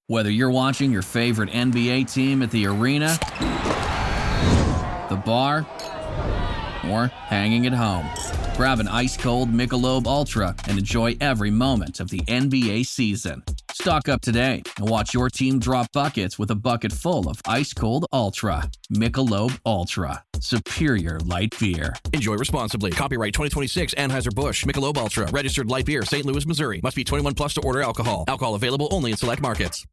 Whether you're watching your favorite NBA team at the arena, the bar, or hanging at home, grab an ice-cold Michelob Ultra and enjoy every moment of the NBA season. Stock up today and watch your team drop buckets with a bucket full of ice-cold Ultra. Michelob Ultra. Superior light beer. Enjoy responsibly. Copyright 2026 Anheuser-Busch. Michelob Ultra. Registered light beer. St. Louis, Missouri. Must be 21 plus to order alcohol. Alcohol available only in select markets.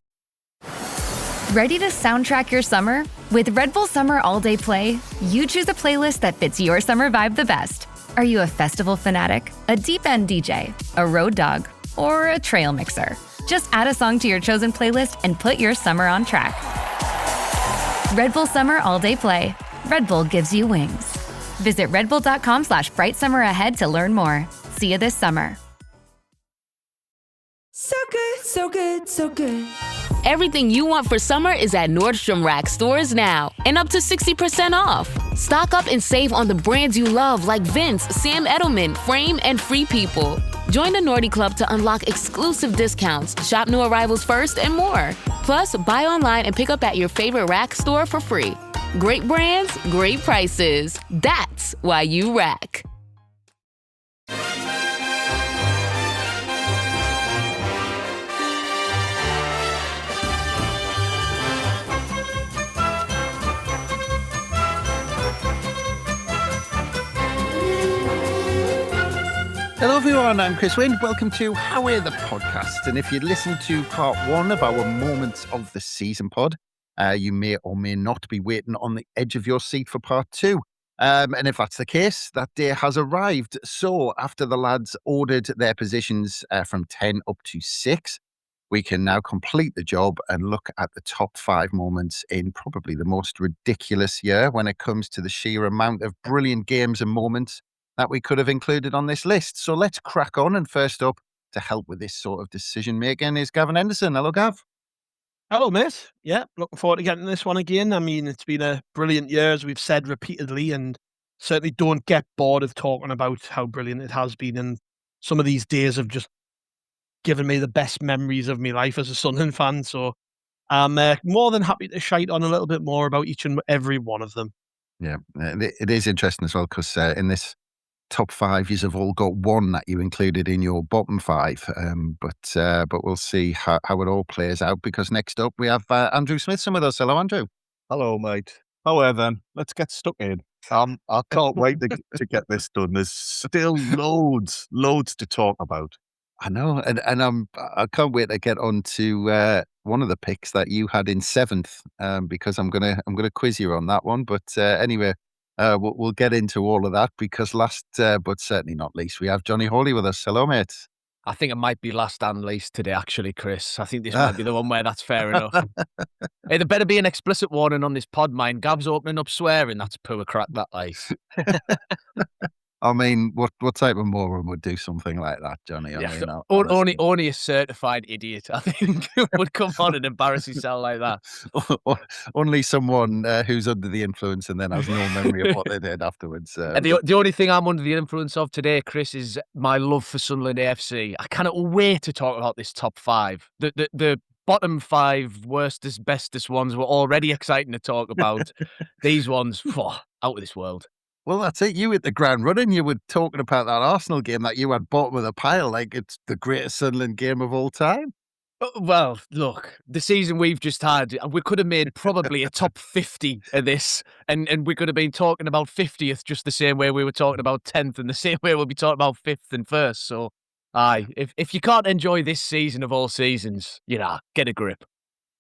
Ready to soundtrack your summer? With Red Bull Summer All Day Play, you choose a playlist that fits your summer vibe the best. Are you a festival fanatic, a deep end DJ, a road dog, or a trail mixer? Just add a song to your chosen playlist and put your summer on track. Red Bull Summer All Day Play. Red Bull gives you wings. Visit redbull.com/brightsummer to learn more. See you this summer. So good, so good, so good. Everything you want for summer is at Nordstrom Rack stores now, and up to 60% off. Stock up and save on the brands you love like Vince, Sam Edelman, Frame, and Free People. Join the Nordy Club to unlock exclusive discounts, shop new arrivals first, and more. Plus, buy online and pick up at your favorite Rack store for free. Great brands, great prices. That's why you Rack. Hello everyone, I'm Chris Wynn. Welcome to How We're the Podcast. And if you listened to part one of our Moments of the Season pod, you may or may not be waiting on the edge of your seat for part two. And if that's the case, that day has arrived. So after the lads ordered their positions from 10 up to 6, we can now complete the job and look at the top 5 moments in probably the most ridiculous year when it comes to the sheer amount of brilliant games and moments that we could have included on this list. So let's crack on. And first up, to help with this sort of decision making, is Gavin Henderson. Hello, Gav. Hello, mate. Yeah, looking forward to getting this one again. I mean, it's been a brilliant year, as we've said repeatedly, and certainly don't get bored of talking about how brilliant it has been. And some of these days have just given me the best memories of my life as a Sunderland fan. So I'm more than happy to shite on a little bit more about each and every one of them. Yeah, it is interesting as well, because in this top 5, you've all got one that you included in your bottom 5. But we'll see how it all plays out, because next up we have Andrew Smithson with us. Hello, Andrew. Hello, mate. However, let's get stuck in. I can't wait to get this done. There's still loads to talk about. I know, and I can't wait to get on to one of the picks that you had in 7th, because I'm gonna quiz you on that one. But anyway. We'll get into all of that, because last but certainly not least, we have Jonny Hawley with us. Hello, mate. I think it might be last and least today, actually, Chris. I think this might be the one where that's fair enough. Hey, there better be an explicit warning on this pod, mind. Gav's opening up swearing. That's poor crack, that lies. I mean, what type of moron would do something like that, Jonny? Only a certified idiot, I think, would come on and embarrass himself like that. Only someone who's under the influence and then has no memory of what they did afterwards. The only thing I'm under the influence of today, Chris, is my love for Sunderland AFC. I cannot wait to talk about this top 5. The bottom 5 worstest, bestest ones were already exciting to talk about. These ones, out of this world. Well, that's it. You hit the ground running. You were talking about that Arsenal game that you had bottom of the pile, like it's the greatest Sunderland game of all time. Well, look, the season we've just had, we could have made probably a top 50 of this, and we could have been talking about 50th just the same way we were talking about 10th, and the same way we'll be talking about 5th and 1st. So, if you can't enjoy this season of all seasons, get a grip.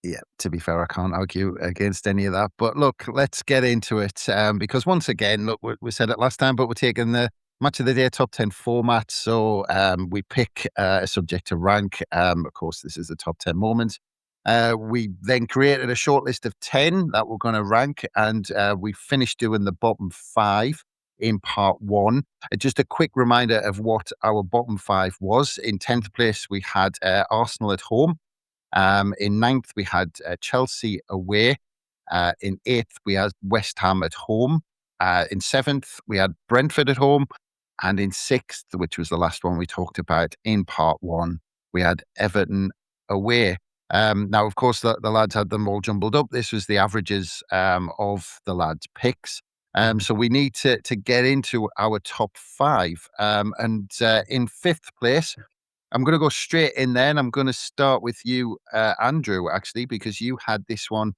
Yeah, to be fair, I can't argue against any of that. But look, let's get into it, because once again, look, we said it last time, but we're taking the Match of the Day top 10 format. So we pick a subject to rank. Of course, this is the top 10 moments. We then created a shortlist of 10 that we're going to rank, and we finished doing the bottom 5 in part 1. Just a quick reminder of what our bottom 5 was. In 10th place, we had Arsenal at home. In 9th, we had Chelsea away. In 8th, we had West Ham at home. In 7th, we had Brentford at home. And in 6th, which was the last one we talked about in part 1, we had Everton away. Now, of course, the lads had them all jumbled up. This was the averages of the lads' picks. So we need to get into our top 5. And in 5th place, I'm going to go straight in there, and I'm going to start with you, Andrew, actually, because you had this one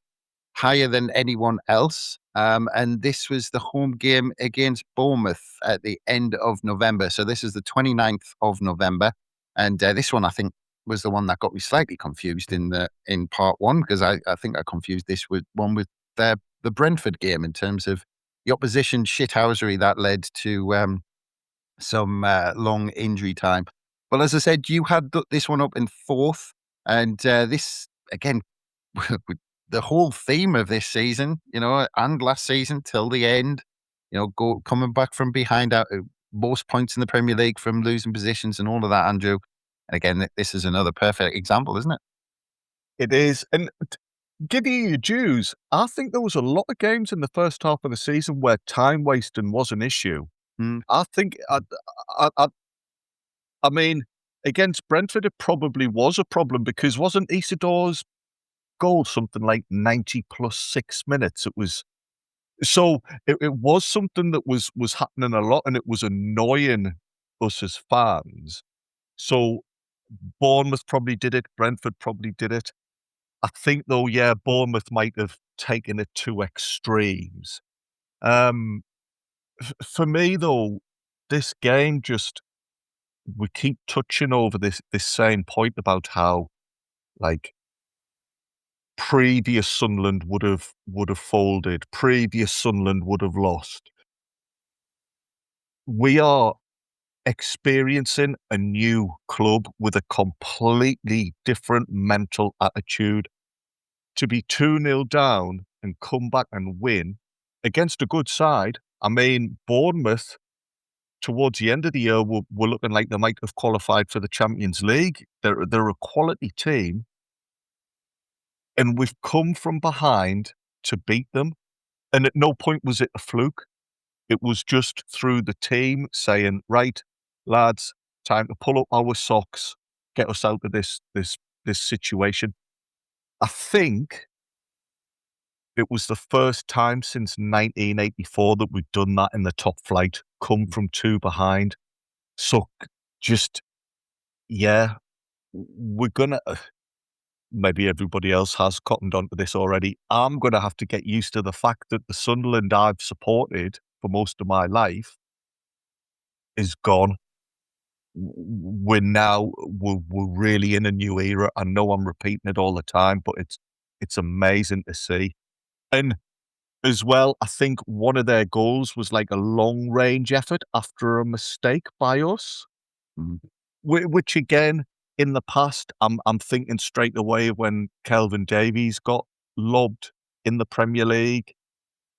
higher than anyone else. And this was the home game against Bournemouth at the end of November. So this is the 29th of November. And this one, I think, was the one that got me slightly confused in part 1, because I think I confused this with the Brentford game in terms of the opposition shithousery that led to some long injury time. Well, as I said, you had this one up in 4th, and this, again, the whole theme of this season, and last season till the end, coming back from behind out most points in the Premier League from losing positions and all of that, Andrew. And again, this is another perfect example, isn't it? It is. And give you your dues. I think there was a lot of games in the first half of the season where time wasting was an issue. I think, I mean, against Brentford, it probably was a problem, because wasn't Isidore's goal something like 90 plus 6 minutes? It was something that was happening a lot, and it was annoying us as fans. So Bournemouth probably did it. Brentford probably did it. I think, though, yeah, Bournemouth might have taken it to extremes. For me, though, this game we keep touching over this same point about how, like, previous Sunderland would have folded, previous Sunderland would have lost. We are experiencing a new club with a completely different mental attitude. To be 2-0 down and come back and win against a good side. I mean, Bournemouth, towards the end of the year, were looking like they might have qualified for the Champions League. They're a quality team, and we've come from behind to beat them. And at no point was it a fluke. It was just through the team saying, right, lads, time to pull up our socks, get us out of this situation. I think it was the first time since 1984 that we've done that in the top flight, come from 2 behind. So we're going to, maybe everybody else has cottoned onto this already. I'm going to have to get used to the fact that the Sunderland I've supported for most of my life is gone. We're really in a new era. I know I'm repeating it all the time, but it's amazing to see. And as well, I think one of their goals was like a long range effort after a mistake by us, which again, in the past, I'm thinking straight away when Kelvin Davies got lobbed in the Premier League,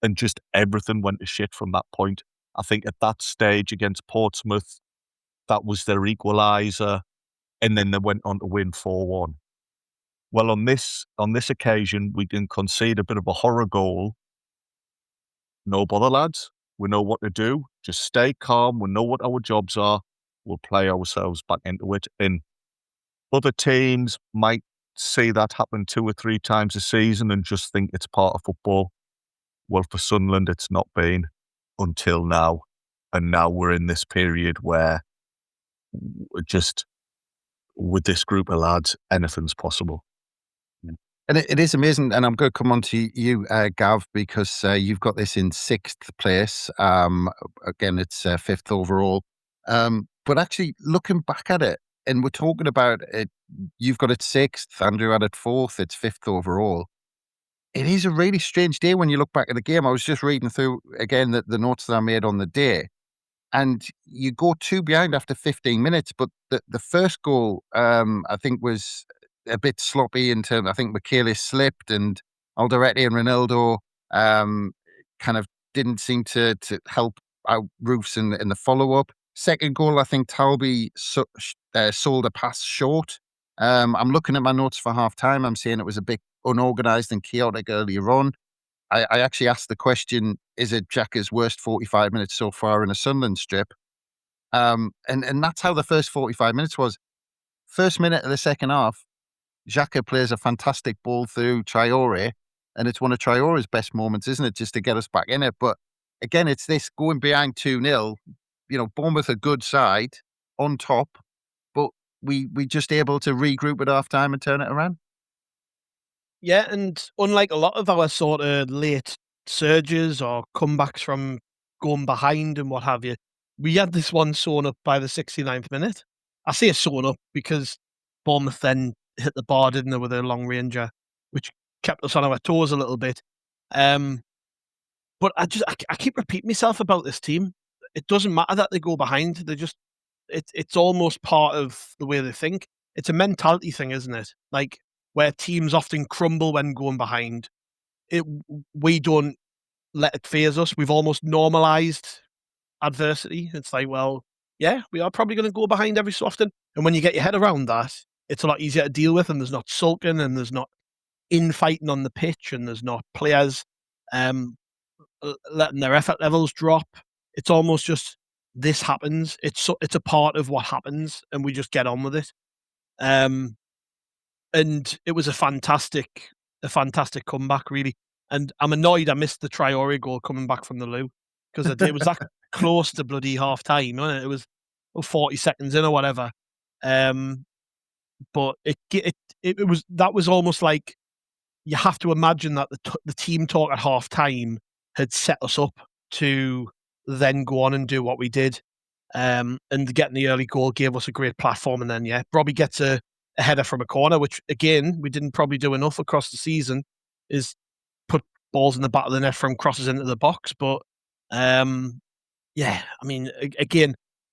and just everything went to shit from that point. I think at that stage against Portsmouth, that was their equaliser, and then they went on to win 4-1. Well, on this occasion, we didn't concede a bit of a horror goal. No bother, lads. We know what to do. Just stay calm. We know what our jobs are. We'll play ourselves back into it. And other teams might see that happen 2 or 3 times a season and just think it's part of football. Well, for Sunderland, it's not been until now. And now we're in this period where just with this group of lads, anything's possible. And it is amazing, and I'm going to come on to you, Gav, because you've got this in 6th place. Again, it's 5th overall. But actually, looking back at it, and we're talking about it, you've got it 6th, Andrew had it 4th, it's 5th overall. It is a really strange day when you look back at the game. I was just reading through, again, the notes that I made on the day, and you go 2 behind after 15 minutes, but the first goal, I think, was a bit sloppy in terms. I think Michele slipped, and Alderete and Ronaldo kind of didn't seem to help out Roofs in the follow-up. Second goal, I think Talby sold a pass short. I'm looking at my notes for half-time. I'm saying it was a bit unorganised and chaotic earlier on. I actually asked the question, is it Xhaka's worst 45 minutes so far in a Sunderland strip? And that's how the first 45 minutes was. First minute of the second half, Xhaka plays a fantastic ball through Traore, and it's one of Traore's best moments, isn't it, just to get us back in it. But again, it's this going behind 2-0, Bournemouth a good side on top, but we just able to regroup at half time and turn it around. Yeah, and unlike a lot of our sort of late surges or comebacks from going behind and what have you, we had this one sewn up by the 69th minute. I say sewn up because Bournemouth then hit the bar, didn't they, with a long ranger, which kept us on our toes a little bit. But I keep repeating myself about this team. It doesn't matter that they go behind. It's almost part of the way they think. It's a mentality thing, isn't it? Like, where teams often crumble when going behind. We don't let it phase us. We've almost normalized adversity. It's like, well, yeah, we are probably going to go behind every so often. And when you get your head around that, it's a lot easier to deal with, and there's not sulking, and there's not infighting on the pitch, and there's not players letting their effort levels drop. It's almost just, this happens. It's a part of what happens, and we just get on with it. And it was a fantastic comeback, really. And I'm annoyed I missed the Traore goal coming back from the loo, because it was that close to bloody half time, wasn't it? It was 40 seconds in or whatever. But that was almost like, you have to imagine that the team talk at half time had set us up to then go on and do what we did. And getting the early goal gave us a great platform. And then, Robbie gets a header from a corner, which, again, we didn't probably do enough across the season, is put balls in the back of the net from crosses into the box. But, again,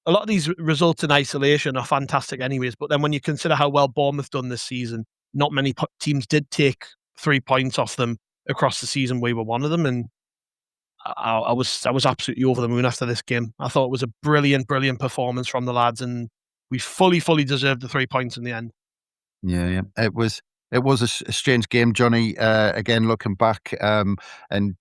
a lot of these results in isolation are fantastic anyways. But then when you consider how well Bournemouth done this season, not many teams did take 3 points off them across the season. We were one of them, and I was absolutely over the moon after this game. I thought it was a brilliant performance from the lads, and we fully deserved the 3 points in the end. Yeah. It was a strange game, Jonny. Again, looking back, and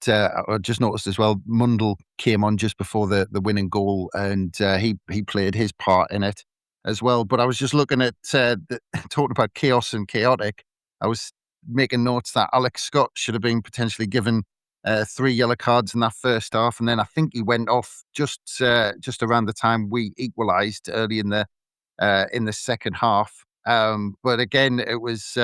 I just noticed as well, Mundell came on just before the winning goal, and he played his part in it as well. But I was just looking at talking about chaos and chaotic. I was making notes that Alex Scott should have been potentially given 3 yellow cards in that first half, and then I think he went off just around the time we equalised early in the second half. But again, it was,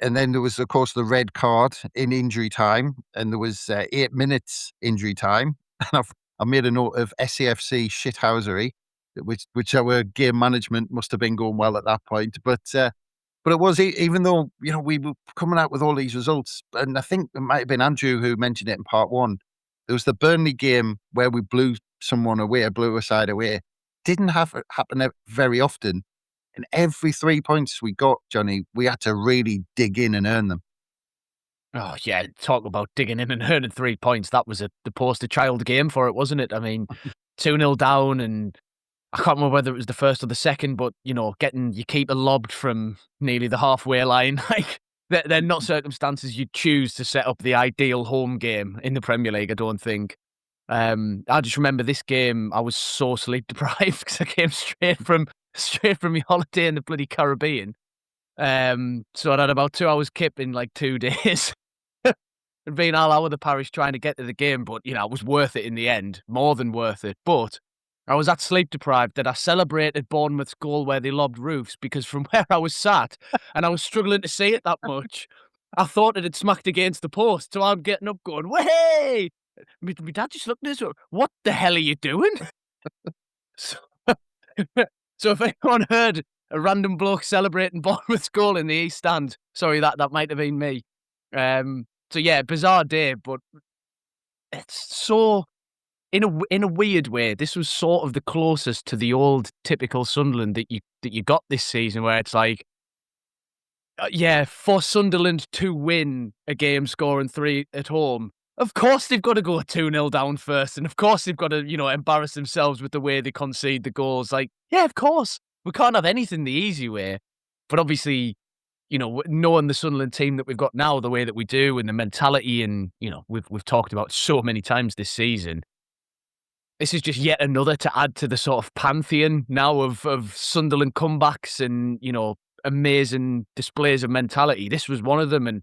and then there was, of course, the red card in injury time, and there was 8 minutes injury time. And I've made a note of SAFC shithousery, which our game management must have been going well at that point. But it was, even though, we were coming out with all these results, and I think it might have been Andrew who mentioned it in part one. There was the Burnley game where we blew a side away. Didn't happen very often. And every 3 points we got, Jonny, we had to really dig in and earn them. Oh, yeah. Talk about digging in and earning 3 points. That was the poster child game for it, wasn't it? I mean, 2-0 down, and I can't remember whether it was the first or the second, but, getting your keeper lobbed from nearly the halfway line, like, they're not circumstances you'd choose to set up the ideal home game in the Premier League, I don't think. I just remember this game, I was so sleep deprived because I came straight from my holiday in the bloody Caribbean. So I had about 2 hours kip in like 2 days. And being all over the parish trying to get to the game, but, it was worth it in the end. More than worth it. But I was that sleep deprived that I celebrated Bournemouth's goal where they lobbed roofs, because from where I was sat, and I was struggling to see it that much, I thought it had smacked against the post. So I'm getting up going, way! My dad just looked at us, what the hell are you doing? So if anyone heard a random bloke celebrating Bournemouth's goal in the East Stand, sorry, that might have been me. So yeah, bizarre day, but it's so, in a weird way, this was sort of the closest to the old typical Sunderland that you got this season, where it's like, for Sunderland to win a game scoring 3 at home, of course they've got to go 2-0 down first, and of course they've got to, embarrass themselves with the way they concede the goals. Like, yeah, of course. We can't have anything the easy way. But obviously, knowing the Sunderland team that we've got now, the way that we do, and the mentality, and, we've talked about so many times this season, this is just yet another to add to the sort of pantheon now of Sunderland comebacks and, amazing displays of mentality. This was one of them. And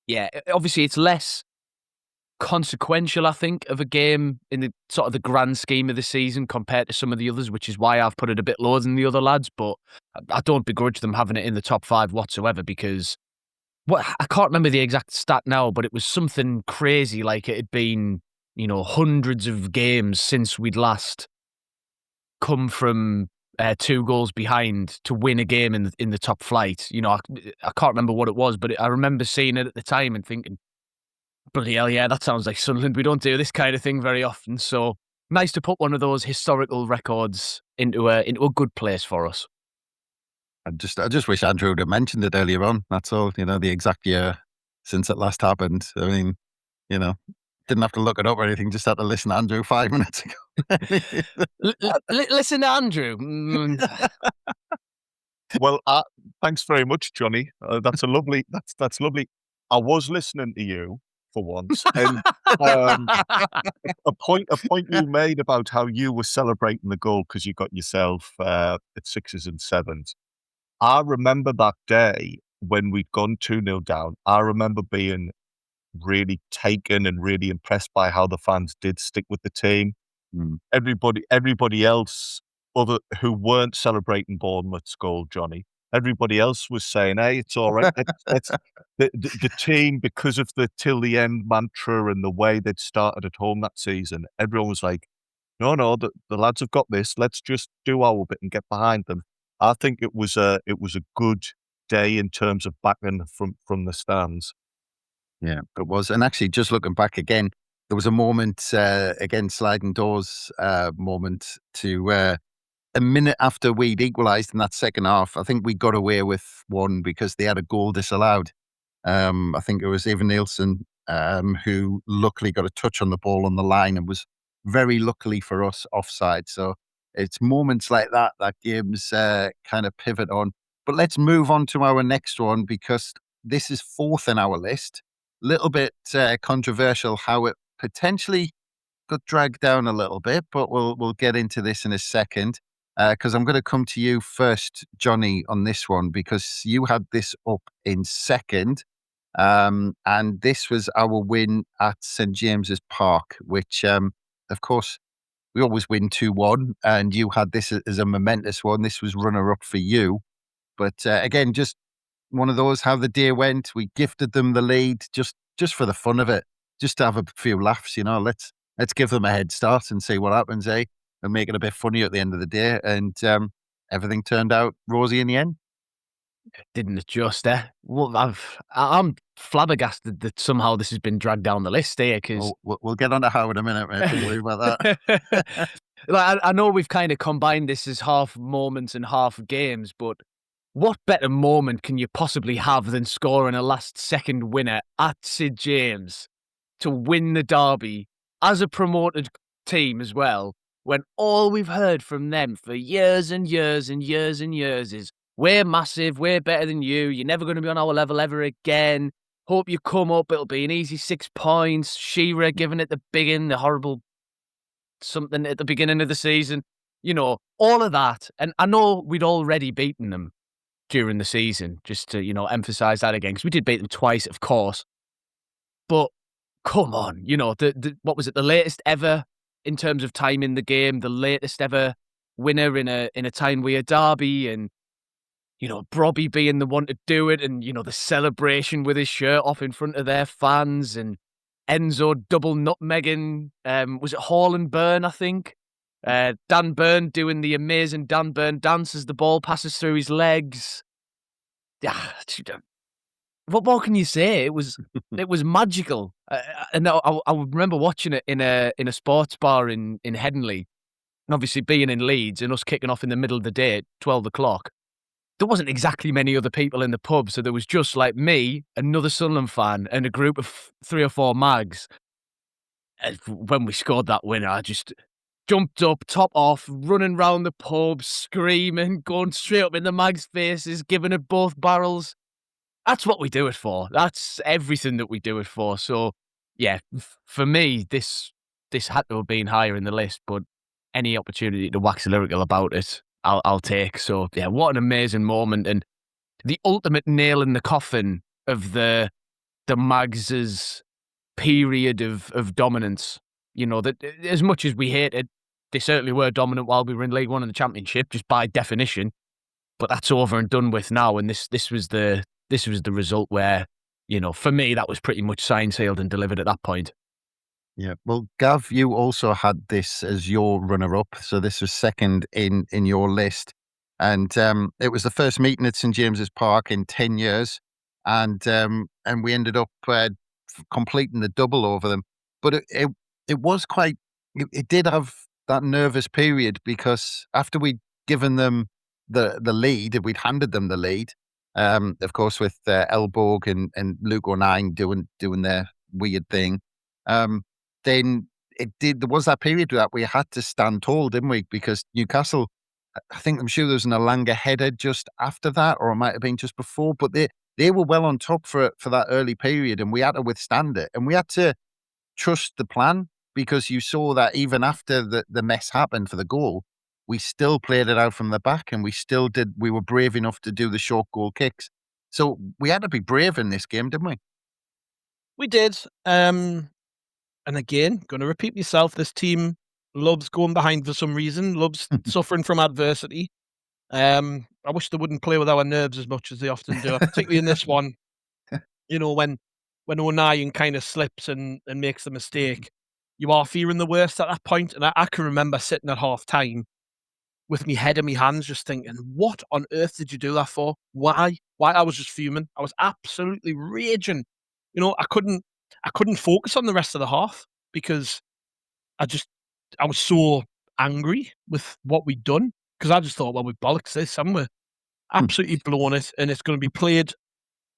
yeah, obviously it's less consequential, I think, of a game in the sort of the grand scheme of the season compared to some of the others, which is why I've put it a bit lower than the other lads. But I don't begrudge them having it in the top 5 whatsoever, because I can't remember the exact stat now, but it was something crazy. Like, it had been, hundreds of games since we'd last come from 2 goals behind to win a game in the top flight. I can't remember what it was, but I remember seeing it at the time and thinking, bloody hell, yeah, that sounds like Sunderland. We don't do this kind of thing very often. So nice to put one of those historical records into a good place for us. I just wish Andrew would have mentioned it earlier on. That's all. The exact year since it last happened. I mean, didn't have to look it up or anything. Just had to listen to Andrew 5 minutes ago. Listen to Andrew. Well, thanks very much, Jonny. That's lovely. I was listening to you for once, and a point you made about how you were celebrating the goal because you got yourself at 6s and 7s. I remember that day when we'd gone 2-0 down. I remember being really taken and really impressed by how the fans did stick with the team. Everybody else, other who weren't celebrating Bournemouth's goal, Jonny, everybody else was saying, "Hey, it's all right." The team, because of the till the end mantra and the way they'd started at home that season, everyone was like, "No, the lads have got this. Let's just do our bit and get behind them." I think it was a good day in terms of backing from the stands. Yeah, it was. And actually, just looking back again, there was a moment, again, sliding doors moment to a minute after we'd equalised in that second half. I think we got away with one because they had a goal disallowed. I think it was Evan Nielsen who luckily got a touch on the ball on the line and was very luckily for us offside. So it's moments like that games kind of pivot on. But let's move on to our next one, because this is 4th in our list. Little bit controversial how it potentially got dragged down a little bit, but we'll get into this in a second, because I'm going to come to you first, Jonny, on this one, because you had this up in 2nd, and this was our win at St James's Park, which, of course, we always win 2-1, and you had this as a momentous one. This was runner-up for you, but again, just one of those, how the day went. We gifted them the lead just for the fun of it, just to have a few laughs. Let's give them a head start and see what happens, and make it a bit funny at the end of the day. And everything turned out rosy in the end. Didn't adjust, Well, I'm flabbergasted that somehow this has been dragged down the list here. Because we'll get on to how in a minute, mate. Don't worry about that. I know we've kind of combined this as half moments and half games, but what better moment can you possibly have than scoring a last-second winner at St James to win the derby as a promoted team as well, when all we've heard from them for years and years and years and years is, "We're massive, we're better than you, you're never going to be on our level ever again, hope you come up, it'll be an easy 6 points, Shearer giving it the big in, the horrible something at the beginning of the season," all of that. And I know we'd already beaten them during the season, just to, emphasize that again, because we did beat them twice, of course. But come on, what was it, the latest ever in terms of time in the game, the latest ever winner in a time we a derby, and Brobby being the one to do it, and the celebration with his shirt off in front of their fans, and Enzo double nutmegging, was it Hall and Byrne, I think? Dan Byrne doing the amazing Dan Byrne dance as the ball passes through his legs. What more can you say? It was magical. And I remember watching it in a sports bar in Headingley, and obviously being in Leeds and us kicking off in the middle of the day at 12 o'clock. There wasn't exactly many other people in the pub, so there was just like me, another Sunderland fan, and a group of 3 or 4 mags. And when we scored that winner, I just jumped up, top off, running round the pub, screaming, going straight up in the mags' faces, giving it both barrels. That's what we do it for. That's everything that we do it for. So, yeah, for me, this had to have been higher in the list, but any opportunity to wax lyrical about it, I'll take. So, yeah, what an amazing moment. And the ultimate nail in the coffin of the Mags's period of dominance. You know, that as much as we hated, they certainly were dominant while we were in League One and the Championship, just by definition. But that's over and done with now, and this was the result where, you know, for me, that was pretty much signed, sealed, and delivered at that point. Yeah. Well, Gav, you also had this as your runner-up, so this was second in your list, and it was the first meeting at St James's Park in 10 years, and we ended up completing the double over them. But it was quite. It did have that nervous period because after we'd given them the lead, we'd handed them the lead. Of course, with Elborg and Luke O'Nien doing their weird thing. Then there was that period that we had to stand tall, didn't we? Because Newcastle, I'm sure there was an Alanga header just after that, or it might have been just before, but they were well on top for that early period, and we had to withstand it. And we had to trust the plan, because you saw that even after the mess happened for the goal, we still played it out from the back, and we were brave enough to do the short goal kicks. So we had to be brave in this game, didn't we? We did. And again, going to repeat myself, this team loves going behind for some reason, loves suffering from adversity. I wish they wouldn't play with our nerves as much as they often do, particularly in this one. You know, when O'Nien kind of slips and makes the mistake, you are fearing the worst at that point. And I can remember sitting at half time with my head in my hands, just thinking, what on earth did you do that for? Why? I was just fuming. I was absolutely raging. You know, I couldn't focus on the rest of the half because I was so angry with what we'd done, because I just thought, well, we've bollocks this, haven't we? Absolutely blown it, and it's going to be played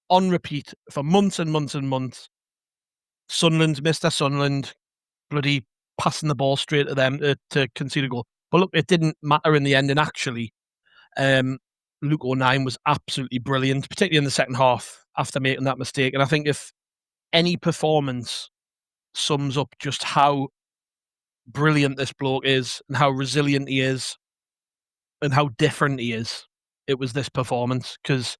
on repeat for months and months and months. Sunderland's Mr. Sunderland, bloody passing the ball straight to them to concede a goal. But look, it didn't matter in the end, and actually, Luke O'Nien was absolutely brilliant, particularly in the second half after making that mistake. And I think if any performance sums up just how brilliant this bloke is and how resilient he is and how different he is, it was this performance, because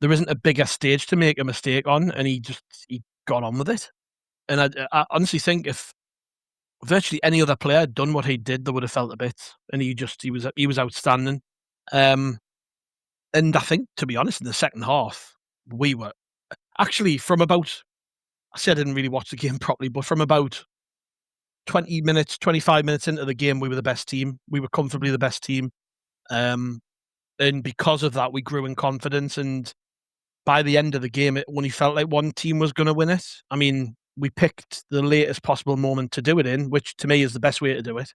there isn't a bigger stage to make a mistake on, and he got on with it. And I honestly think if virtually any other player had done what he did, they would have felt a bit. And he was outstanding. And I think, to be honest, in the second half, we were actually from about, I said I didn't really watch the game properly, but from about 20 minutes, 25 minutes into the game, we were the best team. We were comfortably the best team. And because of that, we grew in confidence. And by the end of the game, it only felt like one team was going to win it. I mean, we picked the latest possible moment to do it in, which to me is the best way to do it.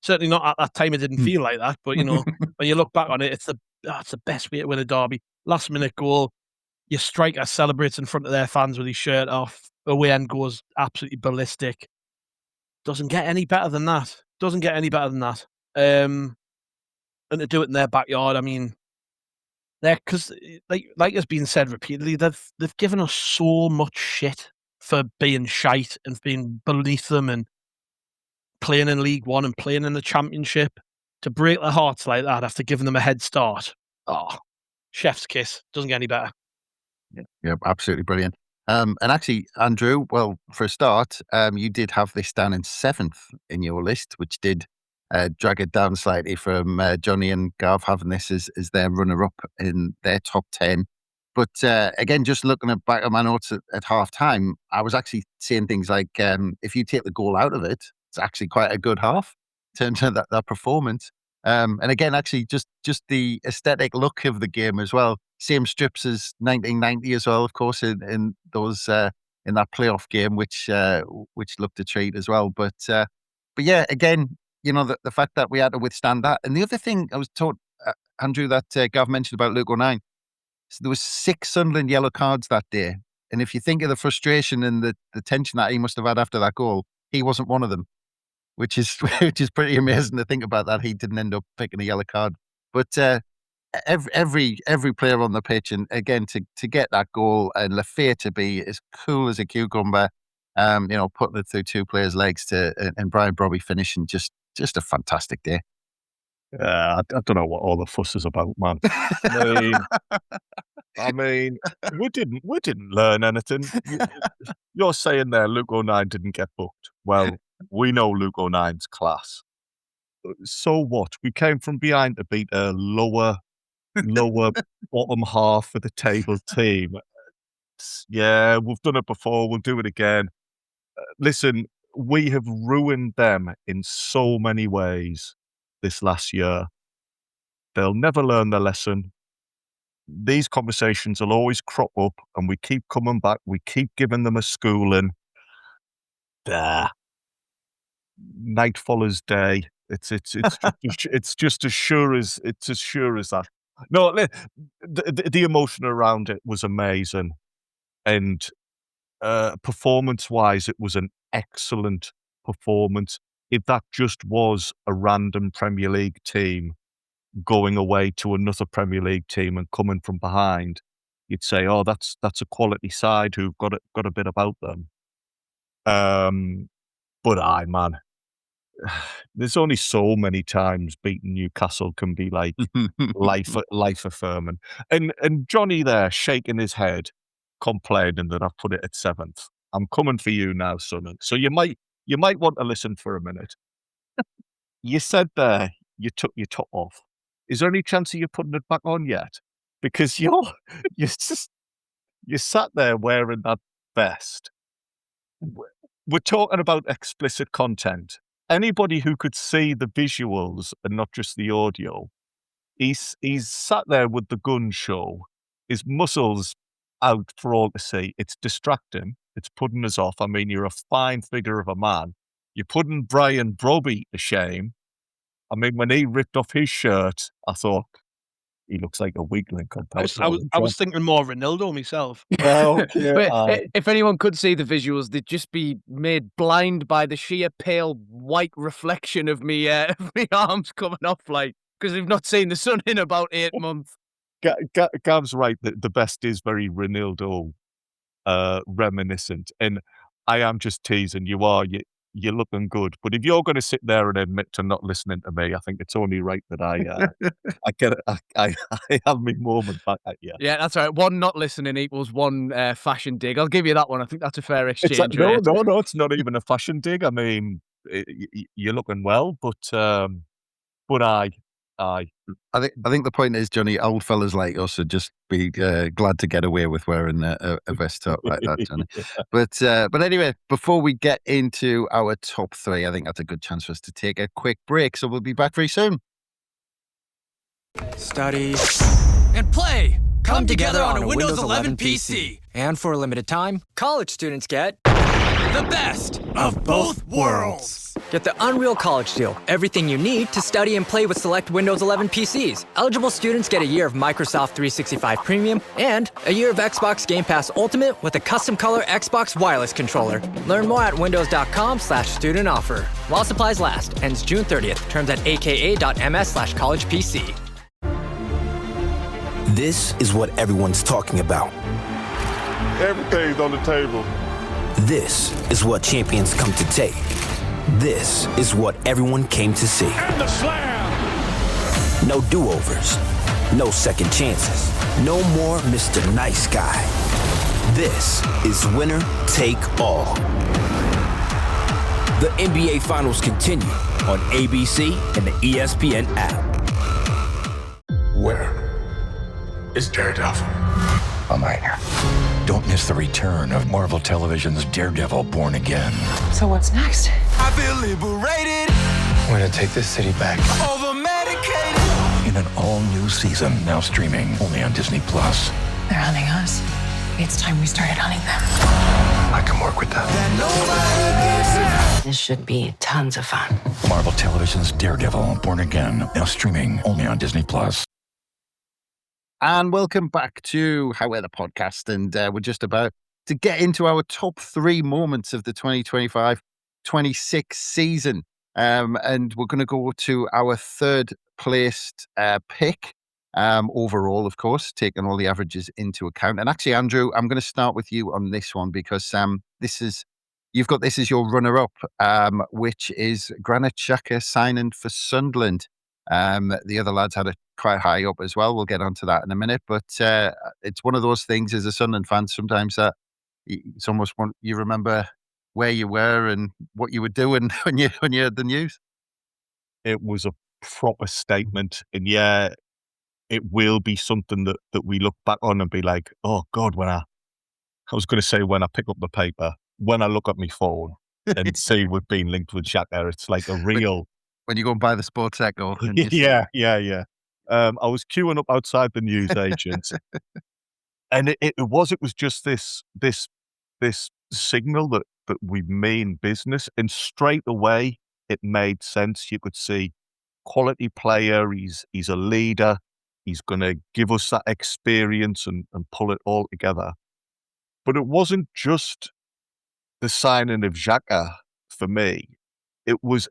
Certainly not at that time, it didn't feel like that. But, you know, when you look back on it, it's the best way to win a derby. Last minute goal, your striker celebrates in front of their fans with his shirt off. Away end goes absolutely ballistic. Doesn't get any better than that. And to do it in their backyard, I mean, because like has been said repeatedly, they've given us so much shit for being shite and being beneath them and playing in League One and playing in the Championship. To break their hearts like that after giving them a head start, chef's kiss. Doesn't get any better. Yeah, absolutely brilliant. And actually, Andrew, well, for a start, you did have this down in 7th in your list, which did drag it down slightly from Jonny and Gav having this as their runner-up in their top 10. But again, just looking back at my notes at half-time, I was actually saying things like, if you take the goal out of it, it's actually quite a good half in terms of that performance. And again, actually, just the aesthetic look of the game as well. Same strips as 1990 as well, of course, in those in that playoff game, which looked a treat as well. But yeah, again, you know, the fact that we had to withstand that. And the other thing I was taught, Andrew, that Gav mentioned about Luke O'Nien, so there was 6 Sunderland yellow cards that day. And if you think of the frustration and the tension that he must have had after that goal, he wasn't one of them, which is pretty amazing to think about, that he didn't end up picking a yellow card. But every player on the pitch, and again to get that goal, and Lafayette to be as cool as a cucumber, you know, putting it through 2 players' legs and Brian Brobby finishing, just a fantastic day. I don't know what all the fuss is about, man. I mean, we didn't learn anything. You're saying there Luke O'Nien didn't get booked. Well, we know Luke O'Nien's class. So what? We came from behind to beat a lower bottom half of the table team. Yeah, we've done it before. We'll do it again. Listen, we have ruined them in so many ways this last year. They'll never learn their lesson. These conversations will always crop up, and we keep coming back. We keep giving them a schooling. Night follows day. It's just as sure as that. No, the emotion around it was amazing, and performance-wise, it was an excellent performance. If that just was a random Premier League team going away to another Premier League team and coming from behind, you'd say, "Oh, that's a quality side who've got a bit about them." But man, there's only so many times beating Newcastle can be like life affirming. And Jonny there shaking his head, complaining that I've put it at 7th. I'm coming for you now, son. So you might want to listen for a minute. You said there you took your top off. Is there any chance of you putting it back on yet? Because you sat there wearing that vest. We're talking about explicit content. Anybody who could see the visuals and not just the audio, he's sat there with the gun show, his muscles out for all to see. It's distracting. It's putting us off. I mean, you're a fine figure of a man. You're putting Brian Brobby to shame. I mean, when he ripped off his shirt, I thought, he looks like a weakling compared to I was thinking more of Ronaldo myself. But if anyone could see the visuals, they'd just be made blind by the sheer pale white reflection of me arms coming off, like, because they've not seen the sun in about 8 months. Gav's right that the best is very Ronaldo reminiscent, and I am just teasing. You're looking good, but if you're going to sit there and admit to not listening to me, I think it's only right that I have my moment back at you. Yeah, that's right. One not listening equals one fashion dig. I'll give you that one. I think that's a fair exchange. No, it's not even a fashion dig. I mean, you're looking well, but I think the point is, Jonny, old fellas like us would just be glad to get away with wearing a vest top like that, Jonny. But anyway, before we get into our top 3, I think that's a good chance for us to take a quick break. So we'll be back very soon. Study and play come together on a Windows 11 PC. And for a limited time, college students get the best of both worlds. Get the Unreal College Deal. Everything you need to study and play with select Windows 11 PCs. Eligible students get a year of Microsoft 365 Premium and a year of Xbox Game Pass Ultimate with a custom color Xbox wireless controller. Learn more at windows.com/student offer. While supplies last. Ends June 30th. Terms at aka.ms/collegepc. This is what everyone's talking about. everything's on the table. This is what champions come to take. This is what everyone came to see. And the slam! No do-overs. No second chances. No more Mr. Nice Guy. This is winner take all. The NBA Finals continue on ABC and the ESPN app. Where is Daredevil? I'm right here. Don't miss the return of Marvel Television's Daredevil Born Again. So what's next? I feel liberated. We're gonna take this city back. Over-medicated. In an all-new season, now streaming only on Disney+. They're hunting us. It's time we started hunting them. I can work with that. This should be tons of fun. Marvel Television's Daredevil Born Again, now streaming only on Disney+. And welcome back to How Weather Podcast. And we're just about to get into our top 3 moments of the 2025-26 season. And we're going to go to our third placed pick overall, of course, taking all the averages into account. And actually, Andrew, I'm going to start with you on this one because you've got this as your runner-up, which is Granit Xhaka signing for Sunderland. The other lads had a quite high up as well. We'll get onto that in a minute. But it's one of those things as a Sunderland fan sometimes that it's almost you remember where you were and what you were doing when you heard the news. It was a proper statement, and yeah, it will be something that we look back on and be like, oh God, when I pick up the paper, when I look at my phone and see we've been linked with Xhaka, it's like a real. When you go and buy the sports echo. Yeah. I was queuing up outside the newsagents, and it was just this signal that we mean business, and straight away it made sense. You could see quality player. He's a leader. He's going to give us that experience and pull it all together. But it wasn't just the signing of Xhaka for me. It was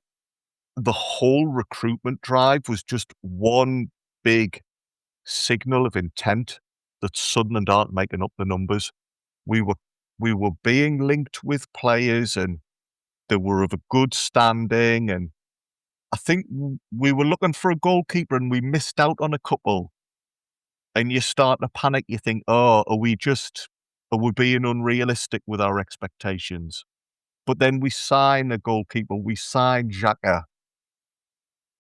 the whole recruitment drive was just one big signal of intent that Sunderland aren't making up the numbers. We were being linked with players, and they were of a good standing, and I think we were looking for a goalkeeper and we missed out on a couple. And you start to panic. You think, oh, are we being unrealistic with our expectations? But then we sign a goalkeeper, we sign Xhaka,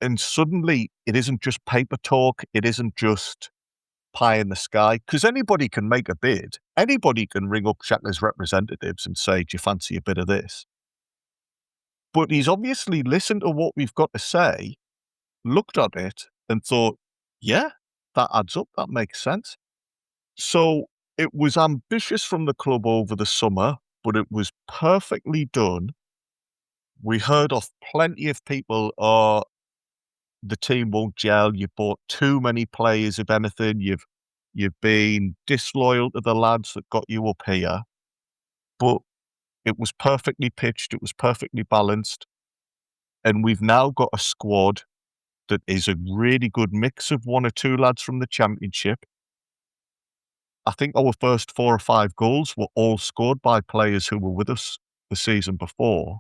and suddenly it isn't just paper talk. It isn't just pie in the sky, because anybody can make a bid. Anybody can ring up Xhaka's representatives and say, do you fancy a bit of this? But he's obviously listened to what we've got to say, looked at it, and thought, yeah, that adds up. That makes sense. So it was ambitious from the club over the summer, but it was perfectly done. We heard off plenty of people, the team won't gel. You bought too many players, if anything. You've been disloyal to the lads that got you up here. But it was perfectly pitched. It was perfectly balanced. And we've now got a squad that is a really good mix of one or two lads from the Championship. I think our first 4 or 5 goals were all scored by players who were with us the season before.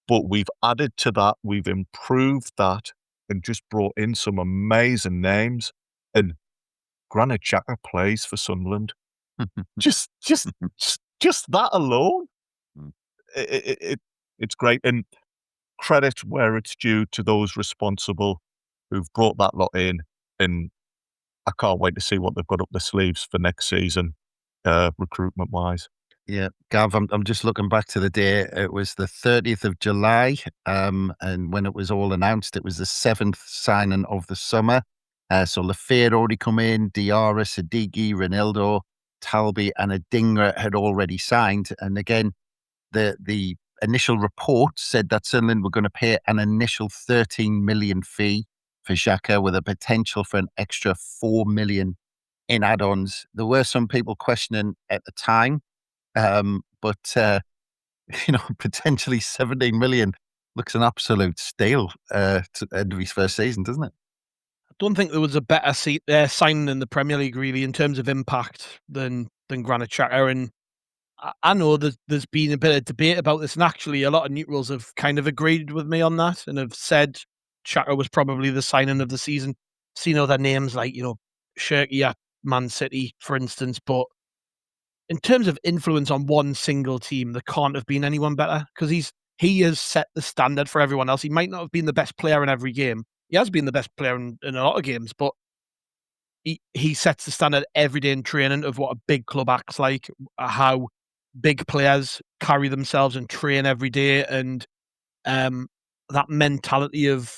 But we've added to that, we've improved that, and just brought in some amazing names. And Granit Xhaka plays for Sunderland. just that alone, it's great. And credit where it's due to those responsible who've brought that lot in. And I can't wait to see what they've got up their sleeves for next season, recruitment-wise. Yeah, Gav, I'm just looking back to the day. It was the 30th of July, and when it was all announced, it was the 7th signing of the summer. So Lafay had already come in, Diarra, Siddiqui, Ronaldo, Talbi, and Adingra had already signed. And again, the initial report said that Sunderland were going to pay an initial 13 million fee for Xhaka with a potential for an extra 4 million in add-ons. There were some people questioning at the time, but potentially 17 million looks an absolute steal to end of his first season, doesn't it? I don't think there was a better signing in the Premier League, really, in terms of impact than Granit Xhaka. And I know there's been a bit of debate about this, and actually a lot of neutrals have kind of agreed with me on that and have said Xhaka was probably the signing of the season. Seen other names like, Shirky at Man City, for instance, but in terms of influence on one single team, there can't have been anyone better, because he has set the standard for everyone else. He might not have been the best player in every game. He has been the best player in a lot of games, but he sets the standard every day in training of what a big club acts like, how big players carry themselves and train every day, and that mentality of